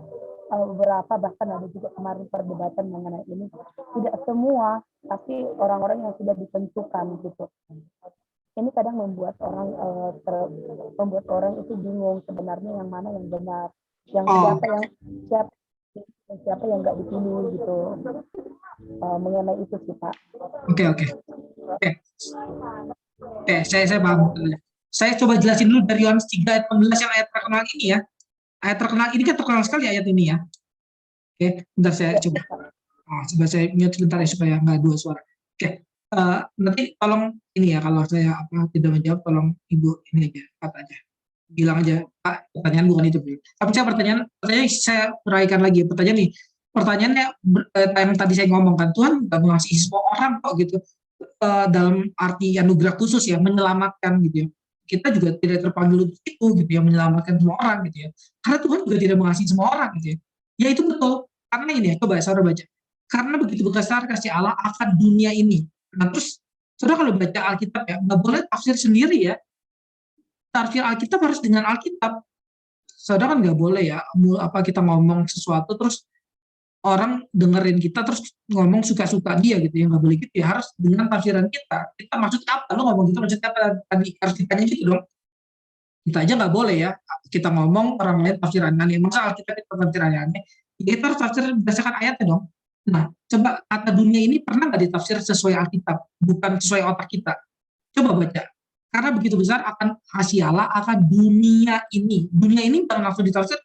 beberapa, bahkan ada juga kemarin perdebatan mengenai ini, tidak semua tapi orang-orang yang sudah ditentukan gitu. Ini kadang membuat orang itu bingung sebenarnya yang mana yang benar, yang siapa yang nggak dipilih gitu. Mengenai itu sih Pak. Oke. Saya paham. Saya coba jelasin dulu dari Yohanes 3 ayat 16 yang ayat terkenal ini ya. Ayat terkenal ini kan terkenal sekali ayat ini ya. Oke, bentar saya coba. Coba saya mute sebentar ya supaya nggak dua suara. Oke, nanti tolong ini ya kalau saya tidak menjawab, tolong Ibu ini aja, kata aja. Bilang aja, Pak, pertanyaan bukan itu. Tapi pertanyaan saya uraikan lagi. Pertanyaannya yang tadi saya ngomongkan, Tuhan nggak mengasihi semua orang kok gitu. Dalam arti anugerah khusus ya, menyelamatkan gitu ya. Kita juga tidak terpanggil untuk itu gitu ya, menyelamatkan semua orang gitu ya. Karena Tuhan juga tidak mengasihi semua orang gitu ya. Ya itu betul. Karena ini ya, coba saudara baca. Karena begitu besar kasih Allah akan dunia ini. Nah terus, saudara kalau baca Alkitab ya, nggak boleh tafsir sendiri ya. Tafsir Alkitab harus dengan Alkitab. Saudara kan nggak boleh ya, kita ngomong sesuatu terus orang dengerin kita terus ngomong suka-suka dia gitu ya, nggak boleh gitu ya, harus dengan tafsiran kita maksud apa, lu ngomong gitu maksudnya apa, tadi harus ditanya gitu dong. Kita aja nggak boleh ya, kita ngomong orang lain tafsirannya, masa kita tafsirannya, kita harus tafsir berdasarkan ayatnya dong. Nah coba kata dunia ini pernah nggak ditafsir sesuai Alkitab, bukan sesuai otak kita. Coba baca, karena begitu besar akan kasih Allah akan dunia ini bukan langsung ditafsir.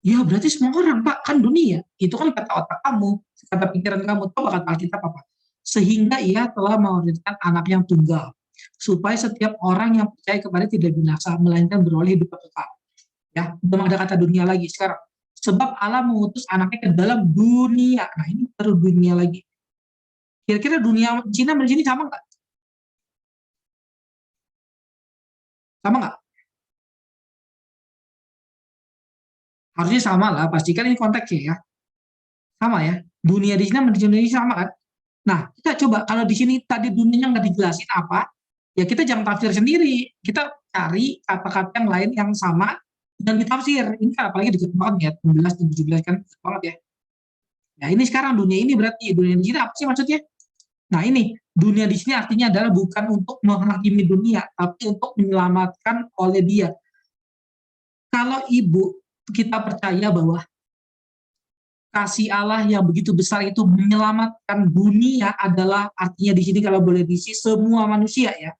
Ya berarti semua orang Pak, kan dunia. Itu kan kata otak kamu, kata pikiran kamu. Coba kata Alkitab apa? Sehingga ia telah memberikan anak yang tunggal. Supaya setiap orang yang percaya kepada tidak binasa, melainkan beroleh hidup kekal. Ya, belum ada kata dunia lagi sekarang. Sebab Allah mengutus anaknya ke dalam dunia. Nah ini baru dunia lagi. Kira-kira dunia Cina dan sini sama nggak? Sama nggak? Harusnya sama lah, pastikan ini konteksnya ya. Sama ya. Dunia di sini sama di Indonesia sama kan? Nah, kita coba kalau di sini tadi dunianya nggak dijelasin apa, ya kita jangan tafsir sendiri. Kita cari kata-kata yang lain yang sama dan ditafsir. Ini kan apalagi deket banget ya, 16 dan 17 kan deket banget ya. Nah, ini sekarang dunia ini berarti dunia di sini apa sih maksudnya? Nah, ini dunia di sini artinya adalah bukan untuk menghakimi dunia, tapi untuk menyelamatkan oleh Dia. Kalau Ibu kita percaya bahwa kasih Allah yang begitu besar itu menyelamatkan dunia adalah artinya di sini kalau boleh diisi semua manusia ya,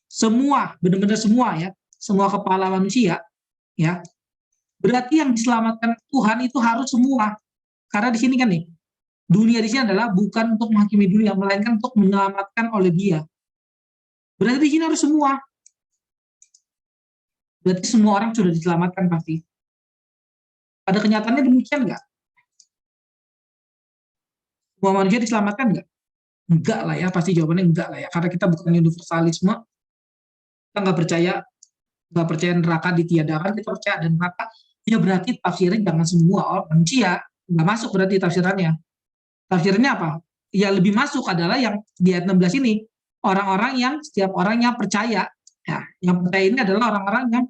semua benar-benar semua ya, semua kepala manusia ya, berarti yang diselamatkan Tuhan itu harus semua, karena di sini kan nih dunia di sini adalah bukan untuk menghakimi dunia melainkan untuk menyelamatkan oleh Dia, berarti di sini harus semua, berarti semua orang sudah diselamatkan pasti. Pada kenyataannya demikian nggak? Semua manusia diselamatkan nggak? Enggak lah ya, pasti jawabannya enggak lah ya. Karena kita bukan universalisme, kita nggak percaya neraka ditiadakan, kita percaya ada neraka. Ya berarti tafsirnya jangan semua orang manusia, nggak masuk berarti tafsirannya. Tafsirnya apa? Ya lebih masuk adalah yang di ayat 16 ini, orang-orang yang setiap orang yang percaya. Ya, yang percaya ini adalah orang-orang yang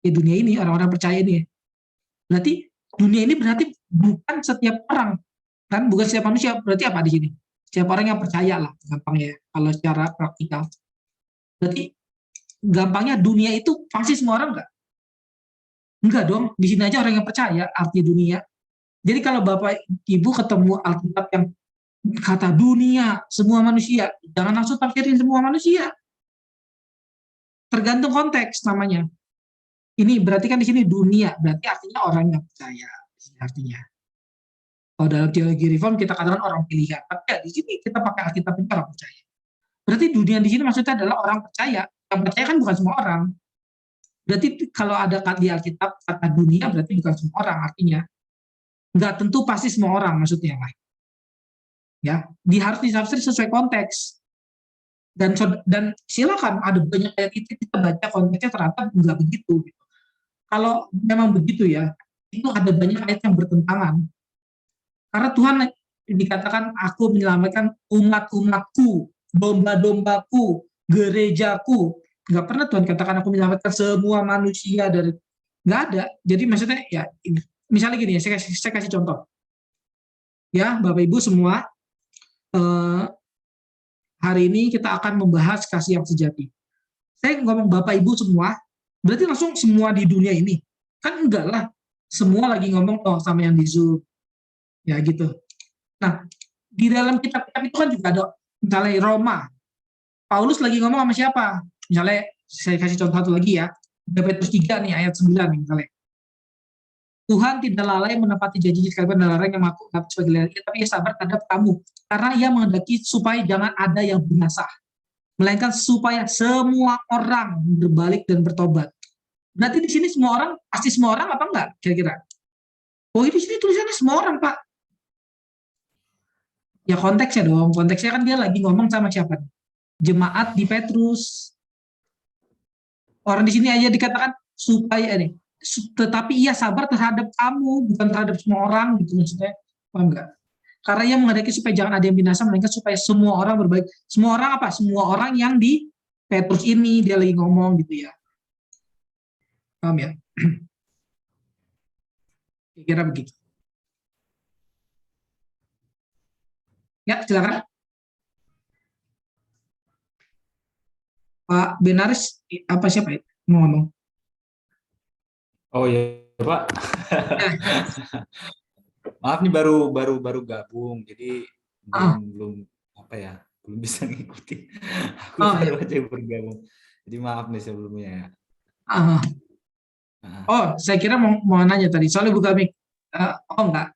di dunia ini, orang-orang percaya ini. Berarti dunia ini berarti bukan setiap orang, kan? Bukan setiap manusia. Berarti apa di sini? Setiap orang yang percaya lah, gampangnya ya, kalau secara praktikal. Berarti gampangnya dunia itu pasti semua orang enggak? Enggak dong, di sini aja orang yang percaya arti dunia. Jadi kalau Bapak Ibu ketemu Alkitab yang kata dunia, semua manusia, jangan langsung tafsirin semua manusia. Tergantung konteks namanya. Ini berarti kan di sini dunia, berarti artinya orang yang percaya. Artinya. Kalau dalam teologi reform kita katakan orang pilihan, tapi ya di sini kita pakai Alkitab itu orang percaya. Berarti dunia di sini maksudnya adalah orang percaya. Yang percaya kan bukan semua orang. Berarti kalau ada di Alkitab kata dunia berarti bukan semua orang artinya. Nggak tentu pasti semua orang maksudnya lah. Ya, harus ditafsir sesuai konteks. Dan silakan ada banyak ayat itu kita baca konteksnya ternyata nggak begitu. Kalau memang begitu ya, itu ada banyak ayat yang bertentangan. Karena Tuhan dikatakan aku menyelamatkan umat-umatku, domba-dombaku, gerejaku. Nggak pernah Tuhan katakan aku menyelamatkan semua manusia dari, nggak ada. Jadi maksudnya ya ini. Misalnya gini ya, saya kasih contoh. Ya, Bapak Ibu semua, hari ini kita akan membahas kasih yang sejati. Saya ngomong Bapak Ibu semua, berarti langsung semua di dunia ini. Kan enggak lah, semua lagi ngomong sama yang di Zoom. Ya gitu. Nah, di dalam kitab-kitab itu kan juga ada, misalnya Roma. Paulus lagi ngomong sama siapa? Misalnya, saya kasih contoh satu lagi ya. Petrus 3 nih, ayat 9 nih misalnya. Tuhan tidak lalai menepati janji sekalipun ada orang yang mengaku sebagai lalai, tapi ia sabar terhadap kamu. Karena ia menghendaki supaya jangan ada yang binasa, melainkan supaya semua orang berbalik dan bertobat. Berarti di sini semua orang, pasti semua orang apa enggak kira-kira? Oh, di sini tulisannya semua orang, Pak. Ya konteksnya dong, konteksnya kan dia lagi ngomong sama siapa? Jemaat di Petrus. Orang di sini aja dikatakan supaya ini, tetapi ia sabar terhadap kamu, bukan terhadap semua orang gitu maksudnya. Paham enggak? Karena ia menghendaki supaya jangan ada yang binasa, melainkan supaya semua orang berbalik. Semua orang apa? Semua orang yang di Petrus ini dia lagi ngomong gitu ya. Paham ya? Kira-kira begitu. Ya, silakan. Pak Benaris, apa siapa ya? Mau ngomong? Oh iya, Pak. Maaf nih baru gabung, jadi belum apa ya, belum bisa ngikutin. Aku baru aja bergabung. Jadi maaf nih sebelumnya ya. Oh, saya kira mau nanya tadi, soalnya buka mic. Oh enggak.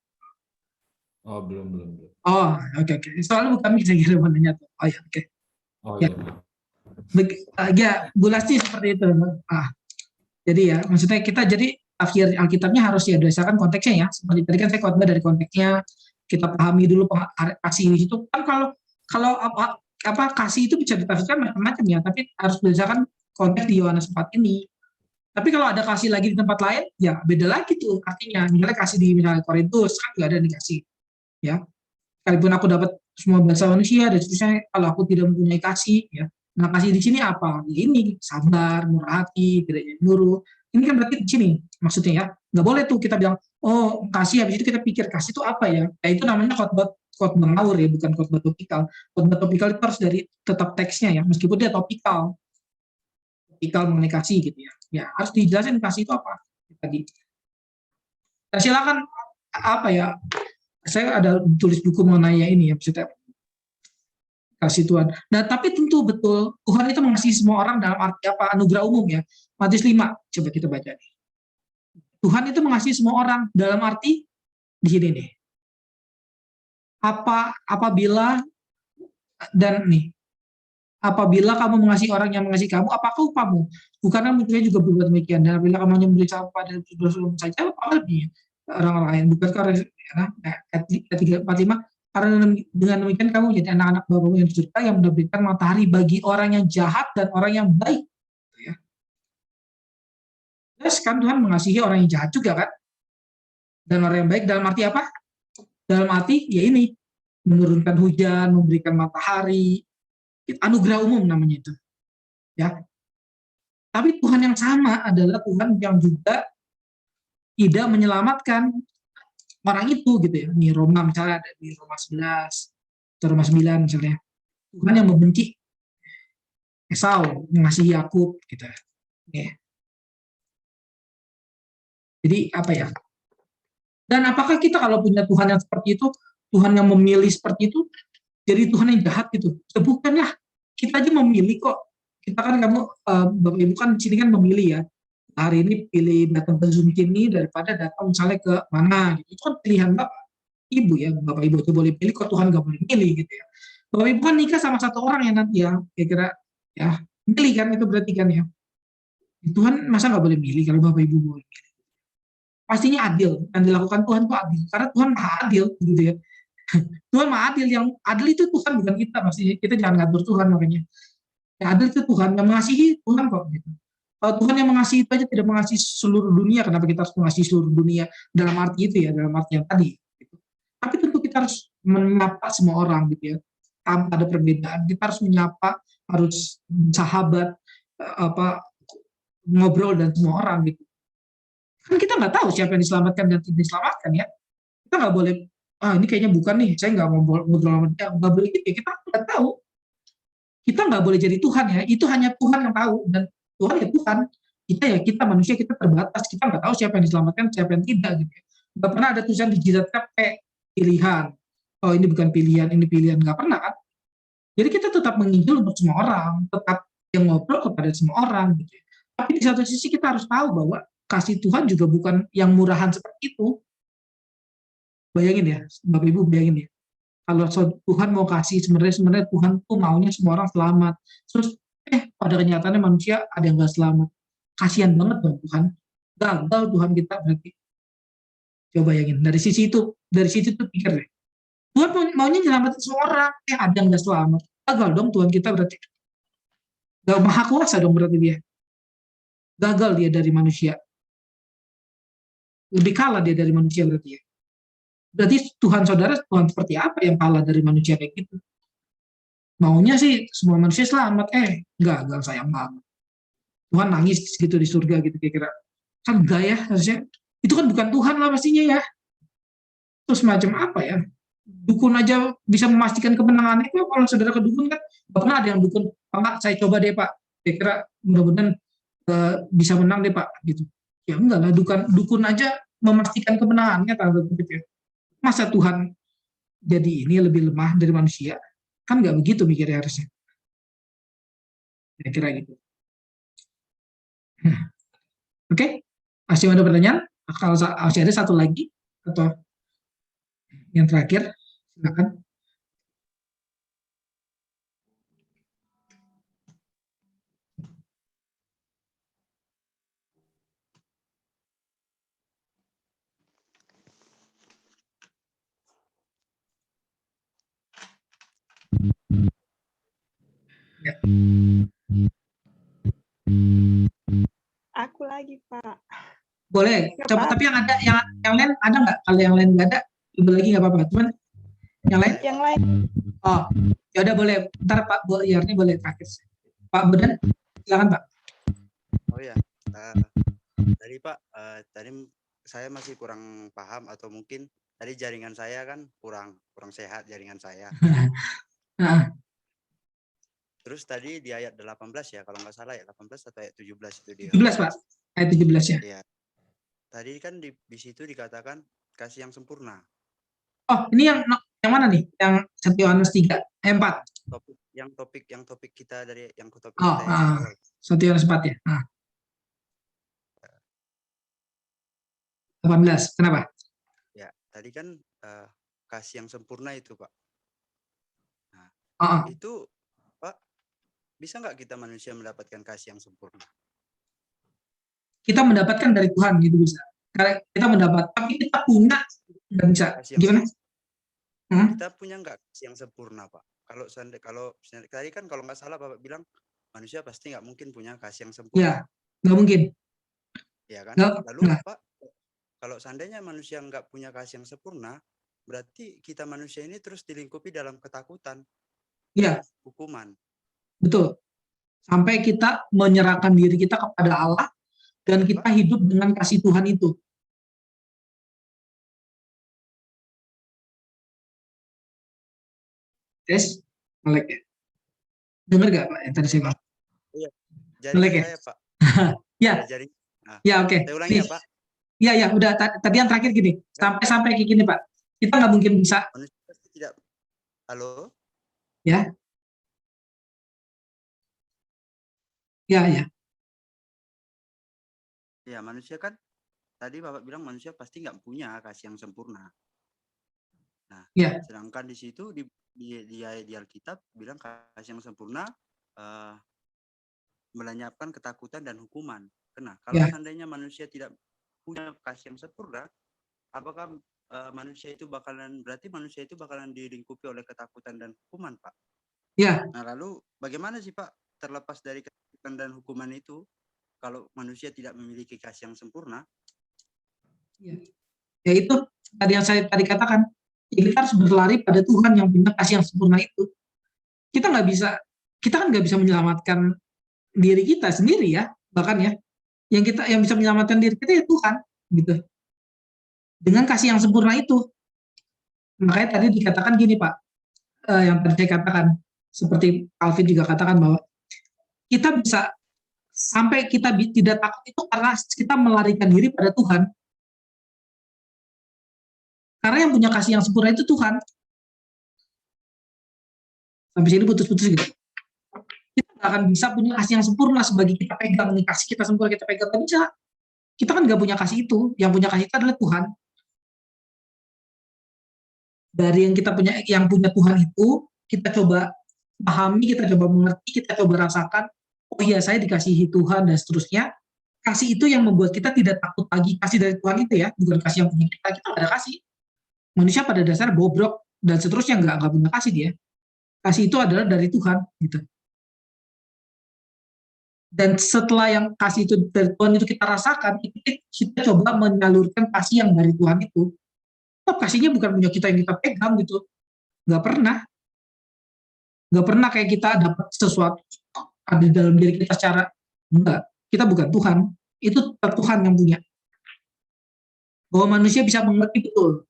Oh, belum. Oh, oke. Soalnya buka mic saya kira mau nanya tuh. Oh ya, oke. Oh ya. Ya, Bu Lasti seperti itu. Jadi ya, maksudnya kita jadi tafsir Alkitabnya harus ya berdasarkan konteksnya ya. Seperti tadi kan saya khotbah dari konteksnya, kita pahami dulu kasih di situ. Kan kalau apa kasih itu bisa ditafsirkan macam-macam ya, tapi harus berdasarkan konteks di Yohanes 4 ini. Tapi kalau ada kasih lagi di tempat lain, ya beda lagi tuh artinya. Misalnya kasih di misalnya Korintus kan juga ada dikasih, ya. Sekalipun aku dapat semua bahasa manusia, dan seterusnya kalau aku tidak mempunyai kasih, ya. Nah kasih di sini apa? Ini sabar, murah hati, tidak nyuruh. Ini kan berarti di sini maksudnya ya. Nggak boleh tuh kita bilang, oh kasih, habis itu kita pikir kasih itu apa ya? Ya itu namanya khotbah ngawur ya, bukan khotbah topikal. Khotbah topikal itu harus dari tetap teksnya ya, meskipun dia topikal mengenai kasih gitu ya. Ya harus dijelasin kasih itu apa tadi. Nah, silakan apa ya? Saya ada tulis buku mengenai ini ya, maksudnya kasih Tuhan. Nah, tapi tentu betul Tuhan itu mengasihi semua orang dalam arti apa? Anugerah umum ya. Matius 5, coba kita baca nih. Tuhan itu mengasihi semua orang dalam arti di sini nih. Apabila kamu mengasihi orang yang mengasihi kamu, apakah upamu? Bukankah manusia juga berbuat demikian? Dan apabila kamu memberi salam pada saudara saja, apa lebih orang lain? Bukankah ayat 345? Karena dengan demikian kamu menjadi anak-anak Bapamu yang di surga yang menerbitkan matahari bagi orang yang jahat dan orang yang baik. Ya. Terus kan Tuhan mengasihi orang yang jahat juga kan? Dan orang yang baik dalam arti apa? Dalam arti ya ini, menurunkan hujan, memberikan matahari, anugerah umum namanya itu. Ya. Tapi Tuhan yang sama adalah Tuhan yang juga tidak menyelamatkan orang itu gitu ya. Di Roma misalnya ada di Roma 11 atau Roma 9 misalnya. Tuhan yang membenci Esau, mengasihi Yakub gitu. Oke. Jadi apa ya? Dan apakah kita kalau punya Tuhan yang seperti itu, Tuhan yang memilih seperti itu, jadi Tuhan yang jahat gitu? Ya, bukan ya. Kita aja memilih kok. Kita kan kamu Bapak Ibu kan di sini kan memilih ya. Hari ini pilih datang ke Zoom ini daripada datang misalnya ke mana. Itu kan pilihan Bapak Ibu ya. Bapak Ibu itu boleh pilih kok, Tuhan nggak boleh pilih gitu ya. Bapak Ibu kan nikah sama satu orang ya nanti ya. Kira-kira ya pilih kan itu berarti kan ya. Tuhan masa nggak boleh milih kalau Bapak Ibu boleh pilih? Pastinya adil. Yang dilakukan Tuhan itu adil. Karena Tuhan maha adil gitu ya. Tuhan maha adil. Yang adil itu Tuhan bukan kita. Pastinya kita jangan ngatur Tuhan makanya. Yang adil itu Tuhan. Yang mengasihi Tuhan kok gitu. Kalau Tuhan yang mengasihi itu aja tidak mengasihi seluruh dunia, kenapa kita harus mengasihi seluruh dunia dalam arti itu ya, dalam arti yang tadi. Gitu. Tapi tentu kita harus menyapa semua orang gitu ya, tanpa ada perbedaan. Kita harus menyapa, harus sahabat, ngobrol dan semua orang gitu. Kan kita nggak tahu siapa yang diselamatkan dan tidak diselamatkan ya. Kita nggak boleh, ini kayaknya bukan nih, saya nggak ngobrol sama dia, nggak boleh gitu ya. Kita nggak tahu. Kita nggak boleh jadi Tuhan ya. Itu hanya Tuhan yang tahu dan Tuhan ya Tuhan, kita manusia kita terbatas, kita nggak tahu siapa yang diselamatkan, siapa yang tidak gitu. Nggak pernah ada tulisan di jidat kayak pilihan. Oh ini bukan pilihan, ini pilihan, nggak pernah kan? Jadi kita tetap menginjil untuk semua orang, tetap yang ngobrol kepada semua orang gitu. Tapi di satu sisi kita harus tahu bahwa kasih Tuhan juga bukan yang murahan seperti itu. Bayangin ya, Bapak Ibu bayangin ya. Kalau Tuhan mau kasih sebenarnya Tuhan tuh maunya semua orang selamat. Terus pada kenyataannya manusia ada yang nggak selamat. Kasihan banget dong Tuhan. Gagal Tuhan kita berarti. Coba bayangin dari situ tuh pikir deh. Tuhan maunya nyelamatin semua orang, ada yang nggak selamat. Gagal dong Tuhan kita berarti. Gak maha kuasa dong berarti dia. Gagal dia dari manusia. Lebih kalah dia dari manusia berarti ya. Berarti Tuhan saudara, Tuhan seperti apa yang kalah dari manusia kayak gitu? Maunya sih semua manusia selamat, gagal sayang banget. Tuhan nangis gitu di surga gitu kira-kira. Kan enggak ya harusnya. Itu kan bukan Tuhan lah pastinya ya. Terus macam apa ya? Dukun aja bisa memastikan kemenangannya. Kalau saudara ke dukun kan, pernah ada yang dukun, Pak, saya coba deh Pak. Kira-kira mudah-mudahan bisa menang deh Pak. Gitu. Ya enggak lah, dukun aja memastikan kemenangannya tanda kutip ya. Masa Tuhan jadi ini lebih lemah dari manusia? Kan nggak begitu mikirnya harusnya. Kira-kira gitu. Oke, masih ada pertanyaan? Kalau masih ada satu lagi atau yang terakhir, silakan. Ya. Aku lagi, Pak. Boleh, Ya, coba. Pak. Tapi yang ada, yang lain ada nggak? Kalau yang lain nggak ada, coba lagi nggak apa-apa. Cuman yang lain? Yang lain. Oh, ya udah boleh. Ntar Pak Yarni boleh terakhir. Pak Budan, silakan Pak. Oh ya, tadi Pak, tadi saya masih kurang paham atau mungkin tadi jaringan saya kan kurang sehat jaringan saya. Terus tadi di ayat 18 ya, kalau nggak salah ya 18 atau ayat 17 itu dia. 17 Pak, ayat 17 ya. Iya. Tadi kan di situ dikatakan kasih yang sempurna. Oh, ini yang mana nih? Yang 1 Yohanes 3, 4. Topik kita dari yang topik Oh, kita yang awal. 1 Yohanes 4 ya. 18, kenapa? Ya, tadi kan kasih yang sempurna itu Pak. Nah, itu Pak, bisa nggak kita manusia mendapatkan kasih yang sempurna? Kita mendapatkan dari Tuhan gitu bisa. Karena kita mendapat, tapi kita punya nggak bisa. Gimana? Hmm? kita punya nggak kasih yang sempurna, Pak? Kalau tadi kan kalau nggak salah Bapak bilang manusia pasti nggak mungkin punya kasih yang Ya, sempurna, nggak mungkin. ya kan? Nggak, Lalu nggak. Pak, kalau seandainya manusia nggak punya kasih yang sempurna, berarti kita manusia ini terus dilingkupi dalam ketakutan Ya, dan hukuman. betul. Sampai kita menyerahkan diri kita kepada Allah dan kita Pak, hidup dengan kasih Tuhan itu. Yes, melek ya. Dengar gak Pak yang tadi saya bilang? iya, Melek jaringan ya? saya, Pak. Ya, Ada jaring. Nah, ya oke. saya ulangi Nih, ya, Pak. ya ya udah tadi yang terakhir gini. Sampai kayak gini Pak. Kita nggak mungkin bisa Manusia pasti tidak. Halo? ya. Ya, ya. Ya, manusia kan tadi Bapak bilang manusia pasti nggak punya kasih yang sempurna. Nah, Ya. sedangkan di situ di Alkitab bilang kasih yang sempurna melenyapkan ketakutan dan hukuman. Nah, kalau Ya. seandainya manusia tidak punya kasih yang sempurna, apakah berarti manusia itu bakalan dilingkupi oleh ketakutan dan hukuman, Pak? Ya. Nah, lalu bagaimana sih, Pak, terlepas dari ketakutan dan hukuman itu, kalau manusia tidak memiliki kasih yang sempurna? Ya itu tadi yang saya tadi katakan. Kita harus berlari pada Tuhan yang punya kasih yang sempurna itu. Kita kan nggak bisa menyelamatkan diri kita sendiri ya, bahkan ya. Yang bisa menyelamatkan diri kita ya Tuhan, gitu. Dengan kasih yang sempurna itu. Makanya tadi dikatakan gini Pak, yang tadi saya katakan, seperti Alvin juga katakan bahwa kita bisa sampai kita tidak takut itu karena kita melarikan diri pada Tuhan. Karena yang punya kasih yang sempurna itu Tuhan. Sampai sini putus-putus gitu. Kita nggak akan bisa punya kasih yang sempurna sebagai kita pegang nih, kasih kita sempurna kita pegang, nggak bisa. Kita kan nggak punya kasih itu. Yang punya kasih itu adalah Tuhan. Dari yang punya Tuhan itu, kita coba pahami, kita coba mengerti, kita coba rasakan, oh iya saya dikasihi Tuhan dan seterusnya. Kasih itu yang membuat kita tidak takut lagi. Kasih dari Tuhan itu ya, bukan kasih yang punya kita nggak ada kasih. Manusia pada dasar bobrok dan seterusnya nggak punya kasih dia. Kasih itu adalah dari Tuhan gitu. Dan setelah yang kasih itu dari Tuhan itu kita rasakan, kita coba menyalurkan kasih yang dari Tuhan itu. Kasihnya bukan punya kita yang kita pegang gitu, nggak pernah kayak kita dapat sesuatu ada dalam diri kita secara enggak. Kita bukan Tuhan, itu Tuhan yang punya. Bahwa manusia bisa mengerti betul,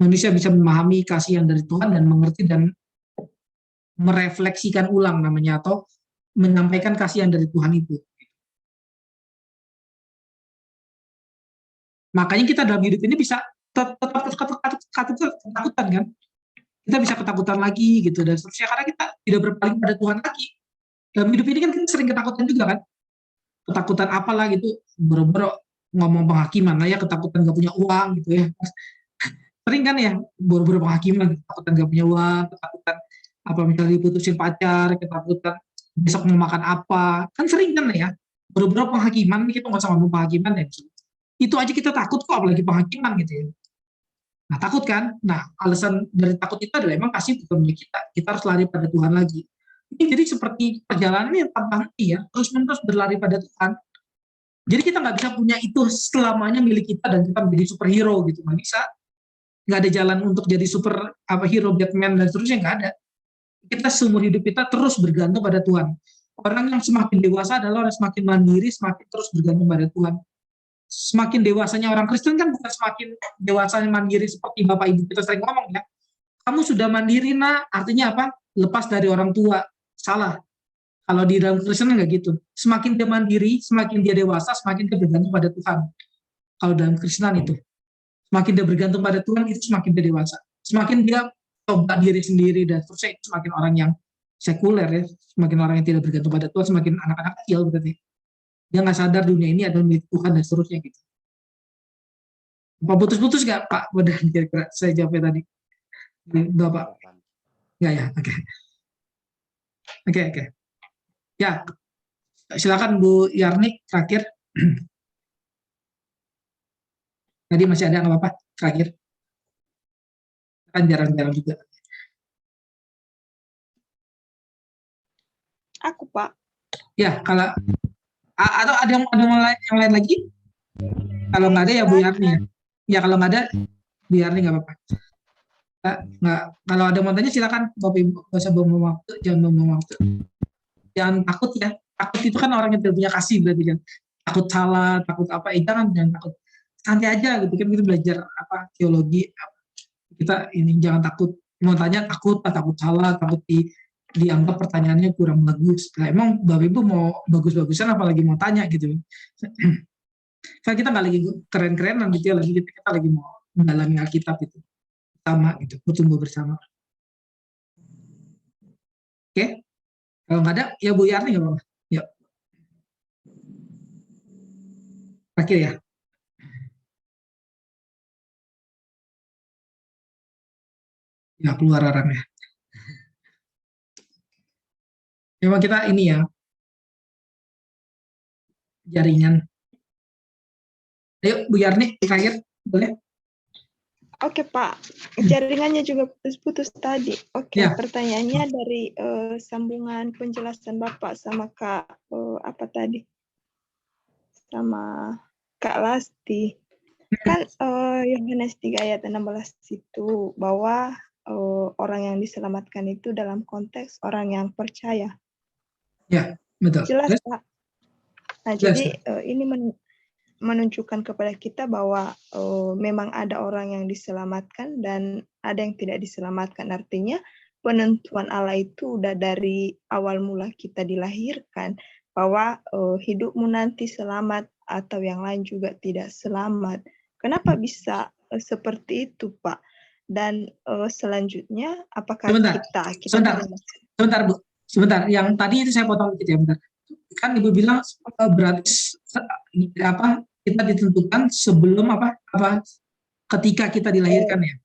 manusia bisa memahami kasih yang dari Tuhan dan mengerti dan merefleksikan ulang namanya atau menyampaikan kasih yang dari Tuhan itu. Makanya kita dalam hidup ini bisa tetap ketakutan kan. Kita bisa ketakutan lagi gitu dan seterusnya karena kita tidak berpaling pada Tuhan lagi. Dalam hidup ini kan kita sering ketakutan juga kan. Ketakutan apalah gitu, boro-boro ngomong penghakiman lah ya, ketakutan gak punya uang gitu ya. Sering kan ya, boro-boro penghakiman, ketakutan gak punya uang, ketakutan apa misalnya diputusin pacar, ketakutan besok mau makan apa, kan sering kan ya. Boro-boro penghakiman, kita nggak usah ngomong penghakiman ya. Itu aja kita takut kok, apalagi penghakiman gitu ya. Nah takut kan? Nah alasan dari takut itu adalah emang kasih bukan punya kita harus lari pada Tuhan lagi. Ini jadi seperti perjalanan yang tanpa henti ya, terus-menerus berlari pada Tuhan. Jadi kita nggak bisa punya itu selamanya milik kita dan kita menjadi superhero gitu, nggak bisa. Nggak ada jalan untuk jadi hero, Batman dan seterusnya, nggak ada. Kita seumur hidup kita terus bergantung pada Tuhan. Orang yang semakin dewasa adalah orang yang semakin mandiri, semakin terus bergantung pada Tuhan. Semakin dewasanya orang Kristen kan bukan semakin dewasanya mandiri seperti Bapak Ibu kita sering ngomong ya. Kamu sudah mandiri nak, artinya apa? Lepas dari orang tua. Salah. Kalau di dalam Kristen nggak gitu. Semakin dia mandiri, semakin dia dewasa, semakin dia bergantung pada Tuhan. Kalau dalam Kristen itu. Semakin dia bergantung pada Tuhan, itu semakin dia dewasa. Semakin dia coba diri sendiri, dan terus semakin orang yang sekuler ya. Semakin orang yang tidak bergantung pada Tuhan, semakin anak-anak kecil berarti. Dia nggak sadar dunia ini adalah milik Tuhan dan seterusnya gitu. Apa putus-putus nggak Pak? Udah kira-kira saya jawabnya tadi. Enggak Pak? Enggak ya? Oke. Ya, silakan Bu Yarni terakhir. Tadi masih ada nggak apa-apa terakhir? kan jarang-jarang juga. Aku, Pak. Ya, kalau atau ada yang lain lagi? Kalau nggak ada ya Bu Yarni ya. Ya kalau nggak ada Bu Yarni nggak apa-apa. Nggak, kalau ada mau tanya silakan Bapak Ibu, nggak usah buang waktu, jangan buang waktu. Jangan takut ya. Takut itu kan orang yang tidak punya kasih berarti kan. Takut salah, takut apa? Jangan takut. Santai aja gitu kan, kita belajar apa teologi. Kita ini jangan takut. Mau tanya takut salah, takut dianggap pertanyaannya kurang bagus. Nah, emang Bapak Ibu mau bagus-bagusan apalagi mau tanya gitu. Kan kita nggak lagi keren-kerenan gitu ya, kita lagi mau mendalami Alkitab itu sama gitu, bertumbuh bersama. Oke, kalau nggak ada ya Bu Yarni nggak apa-apa. Yuk. Terakhir ya. Ya keluar orangnya. Memang kita ini ya jaringan. Ayo Bu Yarni terakhir boleh? Oke, Pak. Jaringannya juga putus-putus tadi. Oke, Ya. pertanyaannya dari sambungan penjelasan Bapak sama Kak apa tadi? Sama Kak Lasti. Kan Yohanes 3 ayat 16 itu bahwa orang yang diselamatkan itu dalam konteks orang yang percaya. Ya, betul. Jelas, Terus? Pak. Nah, Jelas, jadi ini menunjukkan kepada kita bahwa memang ada orang yang diselamatkan dan ada yang tidak diselamatkan. Artinya penentuan Allah itu udah dari awal mula kita dilahirkan bahwa hidupmu nanti selamat atau yang lain juga tidak selamat. Kenapa bisa seperti itu, Pak? Dan selanjutnya apakah sebentar Bu, sebentar. Yang tadi itu saya potong dikit ya, bentar. Kan Ibu bilang berarti apa kita ditentukan sebelum apa ketika kita dilahirkan ya,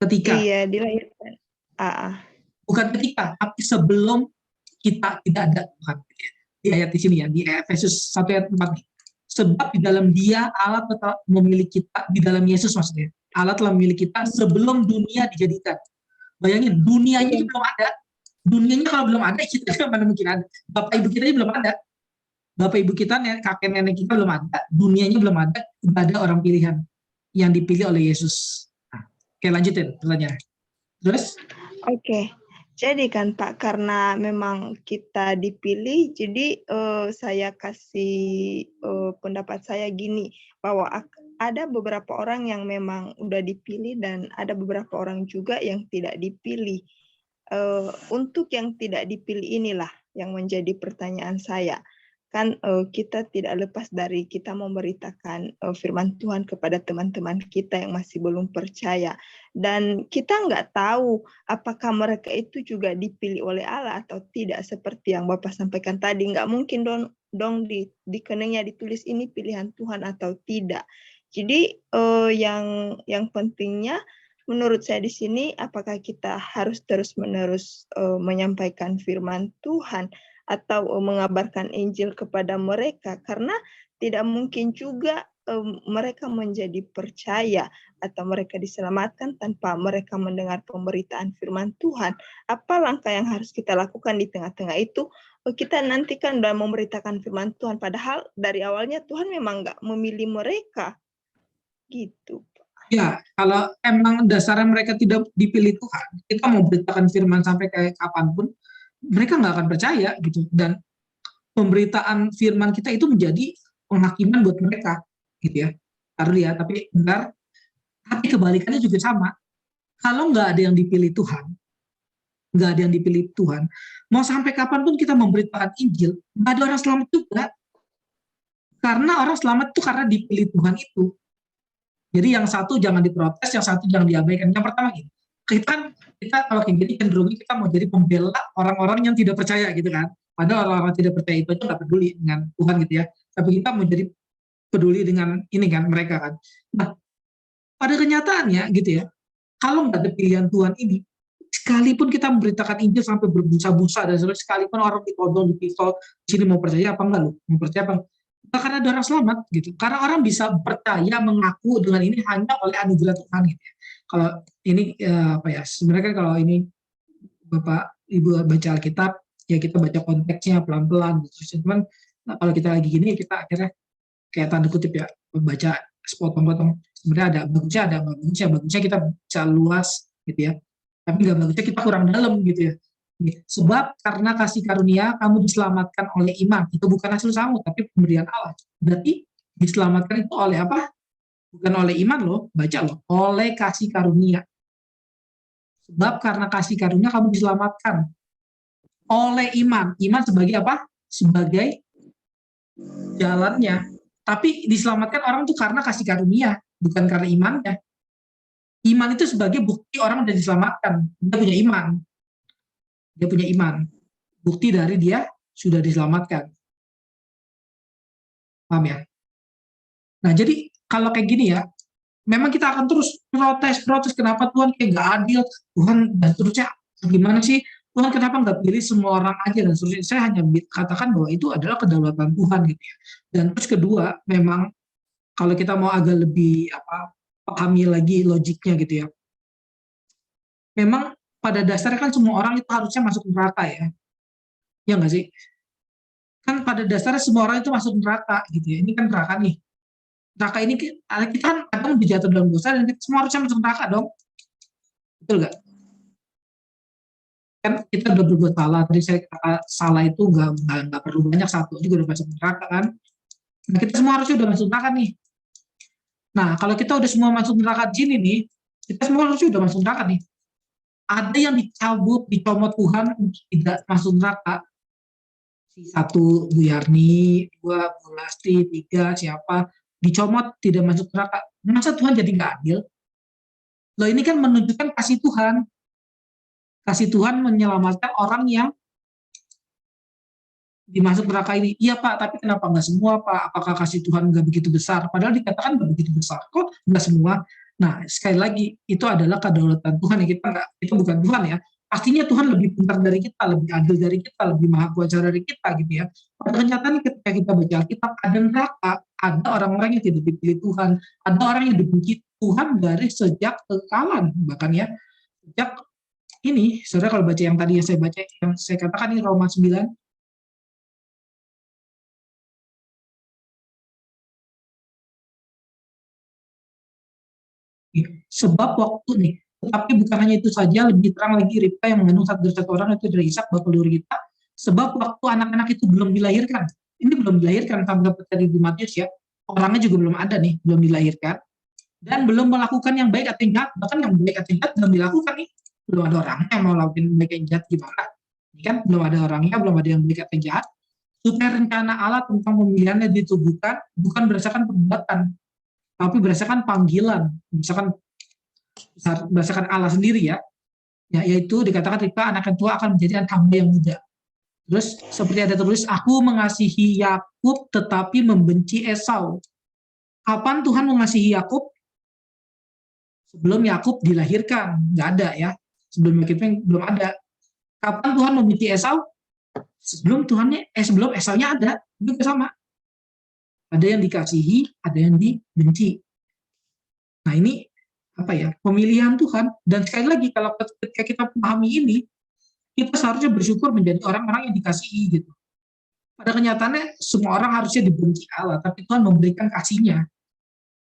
ketika iya dilahirkan bukan ketika tapi sebelum kita tidak ada, bukan di ayat di sini ya, di Efesus 1 ayat 4 nih. Sebab di dalam Dia Allah telah memilih kita, di dalam Yesus maksudnya Allah telah memilih kita sebelum dunia dijadikan. Bayangin dunianya belum ada, dunianya kalau belum ada kita mana mungkin ada, bapak ibu kita belum ada. Bapak ibu kita, kakek nenek kita belum ada, dunianya belum ada, ada orang pilihan yang dipilih oleh Yesus. Nah, oke lanjutin pertanyaan. Terus? Oke, jadi kan Pak karena memang kita dipilih, jadi saya kasih pendapat saya gini bahwa ada beberapa orang yang memang udah dipilih dan ada beberapa orang juga yang tidak dipilih. Untuk yang tidak dipilih inilah yang menjadi pertanyaan saya. Kan kita tidak lepas dari kita memberitakan firman Tuhan kepada teman-teman kita yang masih belum percaya. Dan kita nggak tahu apakah mereka itu juga dipilih oleh Allah atau tidak. Seperti yang Bapak sampaikan tadi, nggak mungkin dong di keningnya ditulis ini pilihan Tuhan atau tidak. Jadi yang pentingnya menurut saya di sini, apakah kita harus terus-menerus menyampaikan firman Tuhan atau mengabarkan Injil kepada mereka, karena tidak mungkin juga mereka menjadi percaya atau mereka diselamatkan tanpa mereka mendengar pemberitaan firman Tuhan. Apa langkah yang harus kita lakukan di tengah-tengah itu? Kita nantikan dalam memberitakan firman Tuhan, padahal dari awalnya Tuhan memang nggak memilih mereka. Gitu. Ya, kalau emang dasarnya mereka tidak dipilih Tuhan, kita mau beritakan firman sampai kayak kapanpun, mereka nggak akan percaya gitu. Dan pemberitaan firman kita itu menjadi penghakiman buat mereka, gitu ya. Taruh ya, tapi benar. Tapi kebalikannya juga sama. Kalau nggak ada yang dipilih Tuhan, nggak ada yang dipilih Tuhan, mau sampai kapanpun kita memberitakan Injil, nggak ada orang selamat juga. Karena orang selamat itu karena dipilih Tuhan itu. Jadi yang satu jangan diprotes, yang satu jangan diabaikan. Yang pertama gini, kita kalau kayak gini cenderungnya kita mau jadi pembela orang-orang yang tidak percaya gitu kan. Padahal orang-orang tidak percaya itu aja nggak peduli dengan Tuhan gitu ya. Tapi kita mau jadi peduli dengan ini kan mereka kan. Nah, pada kenyataannya gitu ya, kalau nggak ada pilihan Tuhan ini, sekalipun kita memberitakan Injil sampai berbusa-busa dan sekalipun orang ditodong, dipistol, di sini mau percaya apa enggak lu? Mau percaya apa? Karena ada orang selamat gitu. Karena orang bisa percaya mengaku dengan ini hanya oleh anugerah Tuhan gitu ya. kalau ini apa ya, sebenarnya kan kalau ini Bapak Ibu baca Alkitab, ya kita baca konteksnya pelan-pelan gitu. Cuman kalau kita lagi gini, kita akhirnya kayak tanda kutip ya, baca sepotong-potong. Sebenarnya ada bagusnya, ada nggak bagusnya. Bagusnya kita bisa luas gitu ya, tapi nggak bagusnya kita kurang dalam gitu ya. Sebab karena kasih karunia kamu diselamatkan oleh iman. Itu bukan hasil kamu, tapi pemberian Allah. Berarti diselamatkan itu oleh apa? Bukan oleh iman loh, baca loh. Oleh kasih karunia. Sebab karena kasih karunia kamu diselamatkan oleh iman. Iman sebagai apa? Sebagai jalannya. Tapi diselamatkan orang itu karena kasih karunia, bukan karena imannya. Iman itu sebagai bukti orang sudah diselamatkan. Dia punya iman. Dia punya iman. Bukti dari dia sudah diselamatkan. Paham ya? Nah, jadi kalau kayak gini ya, memang kita akan terus protes kenapa Tuhan kayak nggak adil, Tuhan dan seterusnya gimana sih, Tuhan kenapa nggak pilih semua orang aja dan seterusnya. Saya hanya katakan bahwa itu adalah kedaulatan Tuhan gitu ya. Dan terus kedua, memang kalau kita mau agak lebih pahami lagi logiknya gitu ya, memang pada dasarnya kan semua orang itu harusnya masuk neraka ya nggak sih? Kan pada dasarnya semua orang itu masuk neraka gitu ya. Ini kan neraka nih. Neraka ini kita kan kadang jatuh dalam dosa dan kita semua harusnya masuk neraka dong. Betul nggak? Kan kita udah berbuat salah. Tadi saya kata salah itu nggak perlu banyak, satu juga udah masuk neraka kan. Nah, kita semua harusnya udah masuk neraka nih. Nah, kalau kita udah semua masuk neraka di sini nih, kita semua harusnya udah masuk neraka nih. Ada yang dicomot Tuhan untuk tidak masuk neraka. Satu Bu Yarni, dua Bu Lasti, tiga siapa, dicomot tidak masuk neraka. Masa Tuhan jadi nggak adil? Loh, ini kan menunjukkan kasih Tuhan. Kasih Tuhan menyelamatkan orang yang dimasuk neraka ini. Iya Pak, tapi kenapa nggak semua Pak? Apakah kasih Tuhan nggak begitu besar? Padahal dikatakan nggak begitu besar. Kok nggak semua? Nah, sekali lagi, itu adalah kedaulatan Tuhan ya. Itu bukan Tuhan ya. Pastinya Tuhan lebih pintar dari kita, lebih adil dari kita, lebih maha kuasa dari kita gitu ya. Pada kenyataan ketika kita baca Alkitab, ada neraka, ada orang-orang yang tidak dipilih Tuhan, ada orang yang dibenci Tuhan dari sejak kekalan, bahkan ya. Sejak ini, saudara kalau baca yang tadi yang saya baca, yang saya katakan ini Roma 9, sebab waktu nih, tetapi bukan hanya itu saja, lebih terang lagi Ribka yang mengandung satu orang itu dari Ishak bapak leluhur kita, sebab waktu anak-anak itu belum dilahirkan, ini belum dilahirkan sampai tadi di Matius ya, orangnya juga belum ada nih, belum dilahirkan, dan belum melakukan yang baik atau yang jahat, bahkan yang baik atau yang jahat belum dilakukan nih, belum ada orangnya yang mau lakukan yang baik atau yang jahat gimana, ini kan belum ada orangnya, belum ada yang baik atau yang jahat, supaya rencana Allah tentang pemilihannya ditubuhkan bukan berdasarkan perbuatan, tapi berdasarkan panggilan, berdasarkan Allah sendiri ya, yaitu dikatakan ketika anak yang tua akan menjadi anak hamba yang muda. Terus seperti ada tulis, aku mengasihi Yakub tetapi membenci Esau. Kapan Tuhan mengasihi Yakub? Sebelum Yakub dilahirkan, nggak ada ya. Sebelum Yakub belum ada. Kapan Tuhan membenci Esau? Sebelum Esaunya ada, itu sama. Ada yang dikasihi, ada yang dibenci. Nah ini apa ya, pemilihan Tuhan. Dan sekali lagi kalau ketika kita memahami ini, kita seharusnya bersyukur menjadi orang-orang yang dikasihi gitu. Pada kenyataannya semua orang harusnya dibenci Allah, tapi Tuhan memberikan kasih-Nya.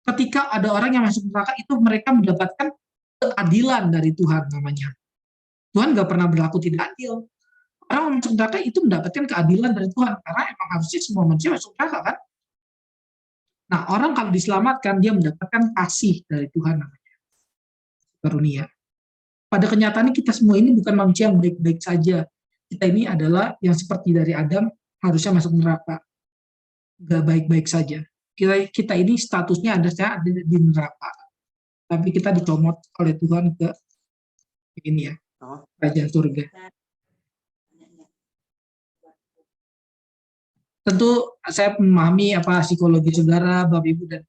Ketika ada orang yang masuk neraka itu mereka mendapatkan keadilan dari Tuhan namanya. Tuhan nggak pernah berlaku tidak adil. Orang masuk neraka itu mendapatkan keadilan dari Tuhan karena emang harusnya semua manusia masuk neraka kan. Nah, orang kalau diselamatkan, dia mendapatkan kasih dari Tuhan namanya. Karunia. Pada kenyataannya kita semua ini bukan manusia yang baik-baik saja. Kita ini adalah yang seperti dari Adam, harusnya masuk neraka. Gak baik-baik saja. Kita ini statusnya ada di neraka. Tapi kita dicomot oleh Tuhan ke ini ya, kerajaan surga. Tentu saya memahami psikologi saudara, Bapak Ibu, dan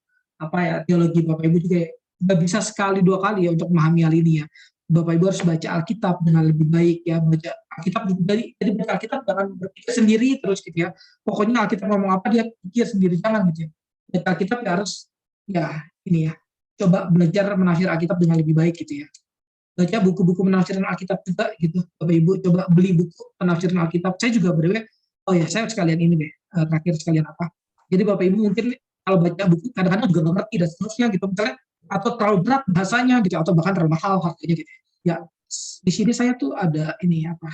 teologi Bapak Ibu juga nggak bisa sekali dua kali ya untuk memahami hal ini ya. Bapak Ibu harus baca Alkitab dengan lebih baik ya, baca Alkitab jadi baca Alkitab jangan berpikir sendiri terus gitu ya. Pokoknya Alkitab ngomong apa dia pikir sendiri, jangan gitu ya. Baca Alkitab ya harus ya ini ya, coba belajar menafsir Alkitab dengan lebih baik gitu ya. Baca buku-buku penafsiran Alkitab juga gitu. Bapak Ibu coba beli buku penafsiran Alkitab. Saya juga berdua, oh ya saya sekalian ini deh, terakhir sekalian apa. Jadi Bapak Ibu mungkin kalau baca buku kadang-kadang juga nggak ngerti dan seterusnya gitu misalnya, atau terlalu berat bahasanya gitu, atau bahkan terlalu mahal harganya gitu. Ya di sini saya tuh ada ini apa,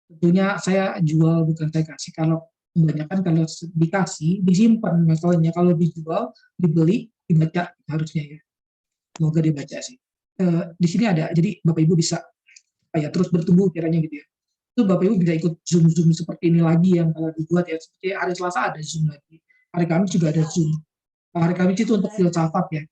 tentunya saya jual bukan saya kasih. Kalau kebanyakan kalau dikasih disimpan, masalahnya kalau dijual dibeli dibaca harusnya ya, semoga dibaca sih. Di sini ada, jadi Bapak Ibu bisa ya terus bertumbuh kiranya gitu ya. Itu Bapak Ibu bisa ikut Zoom seperti ini lagi yang kalau dibuat ya, seperti hari Selasa ada Zoom lagi, hari Kamis juga ada Zoom. Hari Kamis itu untuk filsafat ya.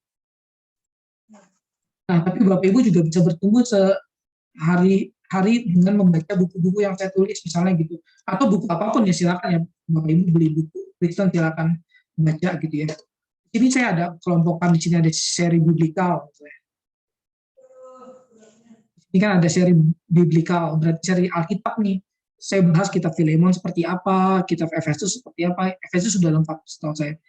Nah, tapi Bapak Ibu juga bisa bertumbuh sehari-hari dengan membaca buku-buku yang saya tulis misalnya gitu. Atau buku apapun ya silakan ya Bapak Ibu beli buku Kristen silakan baca gitu ya. Ini saya ada kelompokan, di sini ada seri biblikal. Ini kan ada seri biblikal, berarti seri Alkitab nih. Saya bahas kitab Filemon seperti apa, kitab Efesus seperti apa. Efesus sudah lengkap setahu saya.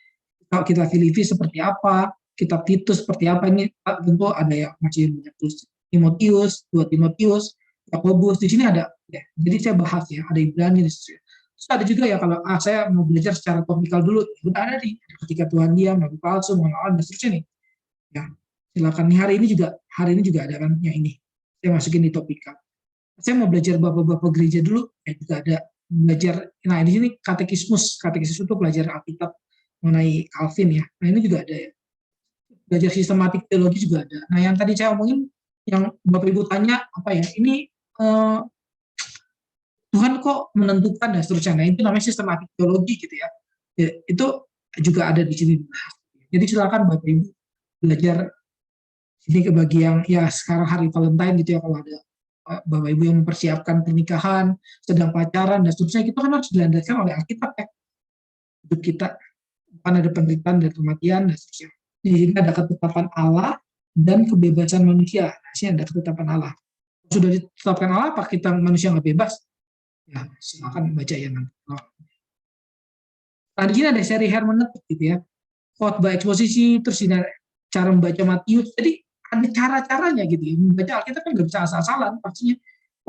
Kalau kitab Filipi seperti apa, kitab Titus seperti apa, ini tentu ada yang masih banyak tulis. Timotius, 2 Timotius, Yakobus, di sini ada ya. Jadi saya bahas ya, ada Ibrani di situ. Terus ada juga ya kalau saya mau belajar secara topikal dulu, udah ada nih ketika Tuhan diam, nabi palsu, mengenal dan seterusnya nih. Ya, silakan nih hari ini juga ada kan yang ini. Saya masukin di topikal. Saya mau belajar bapak-bapak gereja dulu, ya juga ada belajar. Nah di sini katekismus itu belajar Alkitab mengenai Calvin ya. Nah ini juga ada ya. Belajar sistematik teologi juga ada. Nah yang tadi saya omongin, yang Bapak Ibu tanya apa ya, ini Tuhan kok menentukan dan seterusnya. Nah itu namanya sistematik teologi gitu ya. Ya itu juga ada di sini. Jadi silakan Bapak Ibu belajar ini ke bagian ya sekarang hari Valentine gitu ya, kalau ada Bapak Ibu yang mempersiapkan pernikahan, sedang pacaran dan seterusnya, itu kan harus dilandaskan oleh Alkitab ya. Hidup kita kan ada penderitaan dan kematian dan seterusnya. Di sini ada ketetapan Allah dan kebebasan manusia. Di sini ada ketetapan Allah. Sudah ditetapkan Allah, apa kita manusia nggak bebas? Ya silakan baca ya nanti. Nah di sini ada seri hermeneutik gitu ya, khotbah eksposisi, terus ini cara membaca Matius. Jadi ada cara-caranya gitu ya. Membaca Alkitab kan nggak bisa asal-asalan pastinya.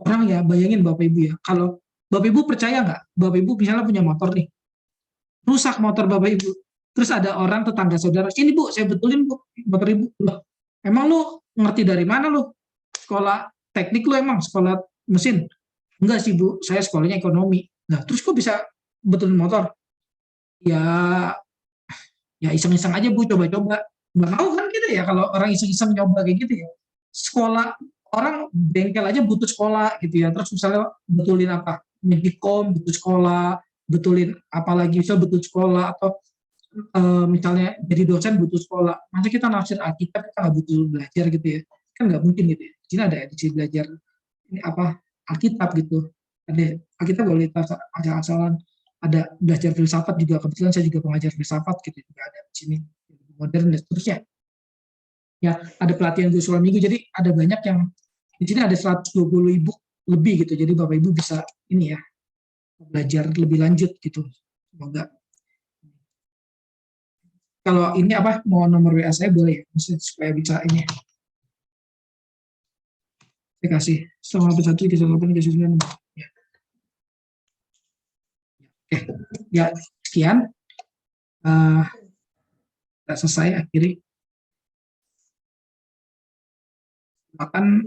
Orang ya bayangin Bapak Ibu ya, kalau Bapak Ibu percaya nggak, Bapak Ibu misalnya punya motor nih, rusak motor Bapak Ibu, terus ada orang tetangga saudara, sini Bu, saya betulin Bu, motor Ibu. Loh, emang lu ngerti dari mana lu? Sekolah teknik lu emang, sekolah mesin? Enggak sih Bu, saya sekolahnya ekonomi. Nah, terus kok bisa betulin motor? Ya iseng-iseng aja Bu, coba-coba. Nggak mau kan gitu ya, kalau orang iseng-iseng nyoba kayak gitu ya. Sekolah, orang bengkel aja butuh sekolah gitu ya. Terus misalnya betulin apa? Medicom butuh sekolah, betulin apalagi bisa butuh sekolah, atau misalnya jadi dosen butuh sekolah. Masa kita nafsir Alkitab kita nggak butuh belajar gitu ya? Kan nggak mungkin gitu ya. Di sini ada edisi belajar ini apa Alkitab gitu. Ada Alkitab boleh asal-asalan. Ada belajar filsafat juga, kebetulan saya juga pengajar filsafat gitu juga ada di sini, modern dan seterusnya. Ya, ada pelatihan visual minggu, jadi ada banyak yang di sini ada 120 ibu lebih gitu. Jadi Bapak Ibu bisa ini ya belajar lebih lanjut gitu. Semoga kalau ini apa mau nomor WA saya boleh ya, supaya bisa ini. Saya kasih 1 3 ya. Oke, ya sekian. Sudah selesai akhiri. Silakan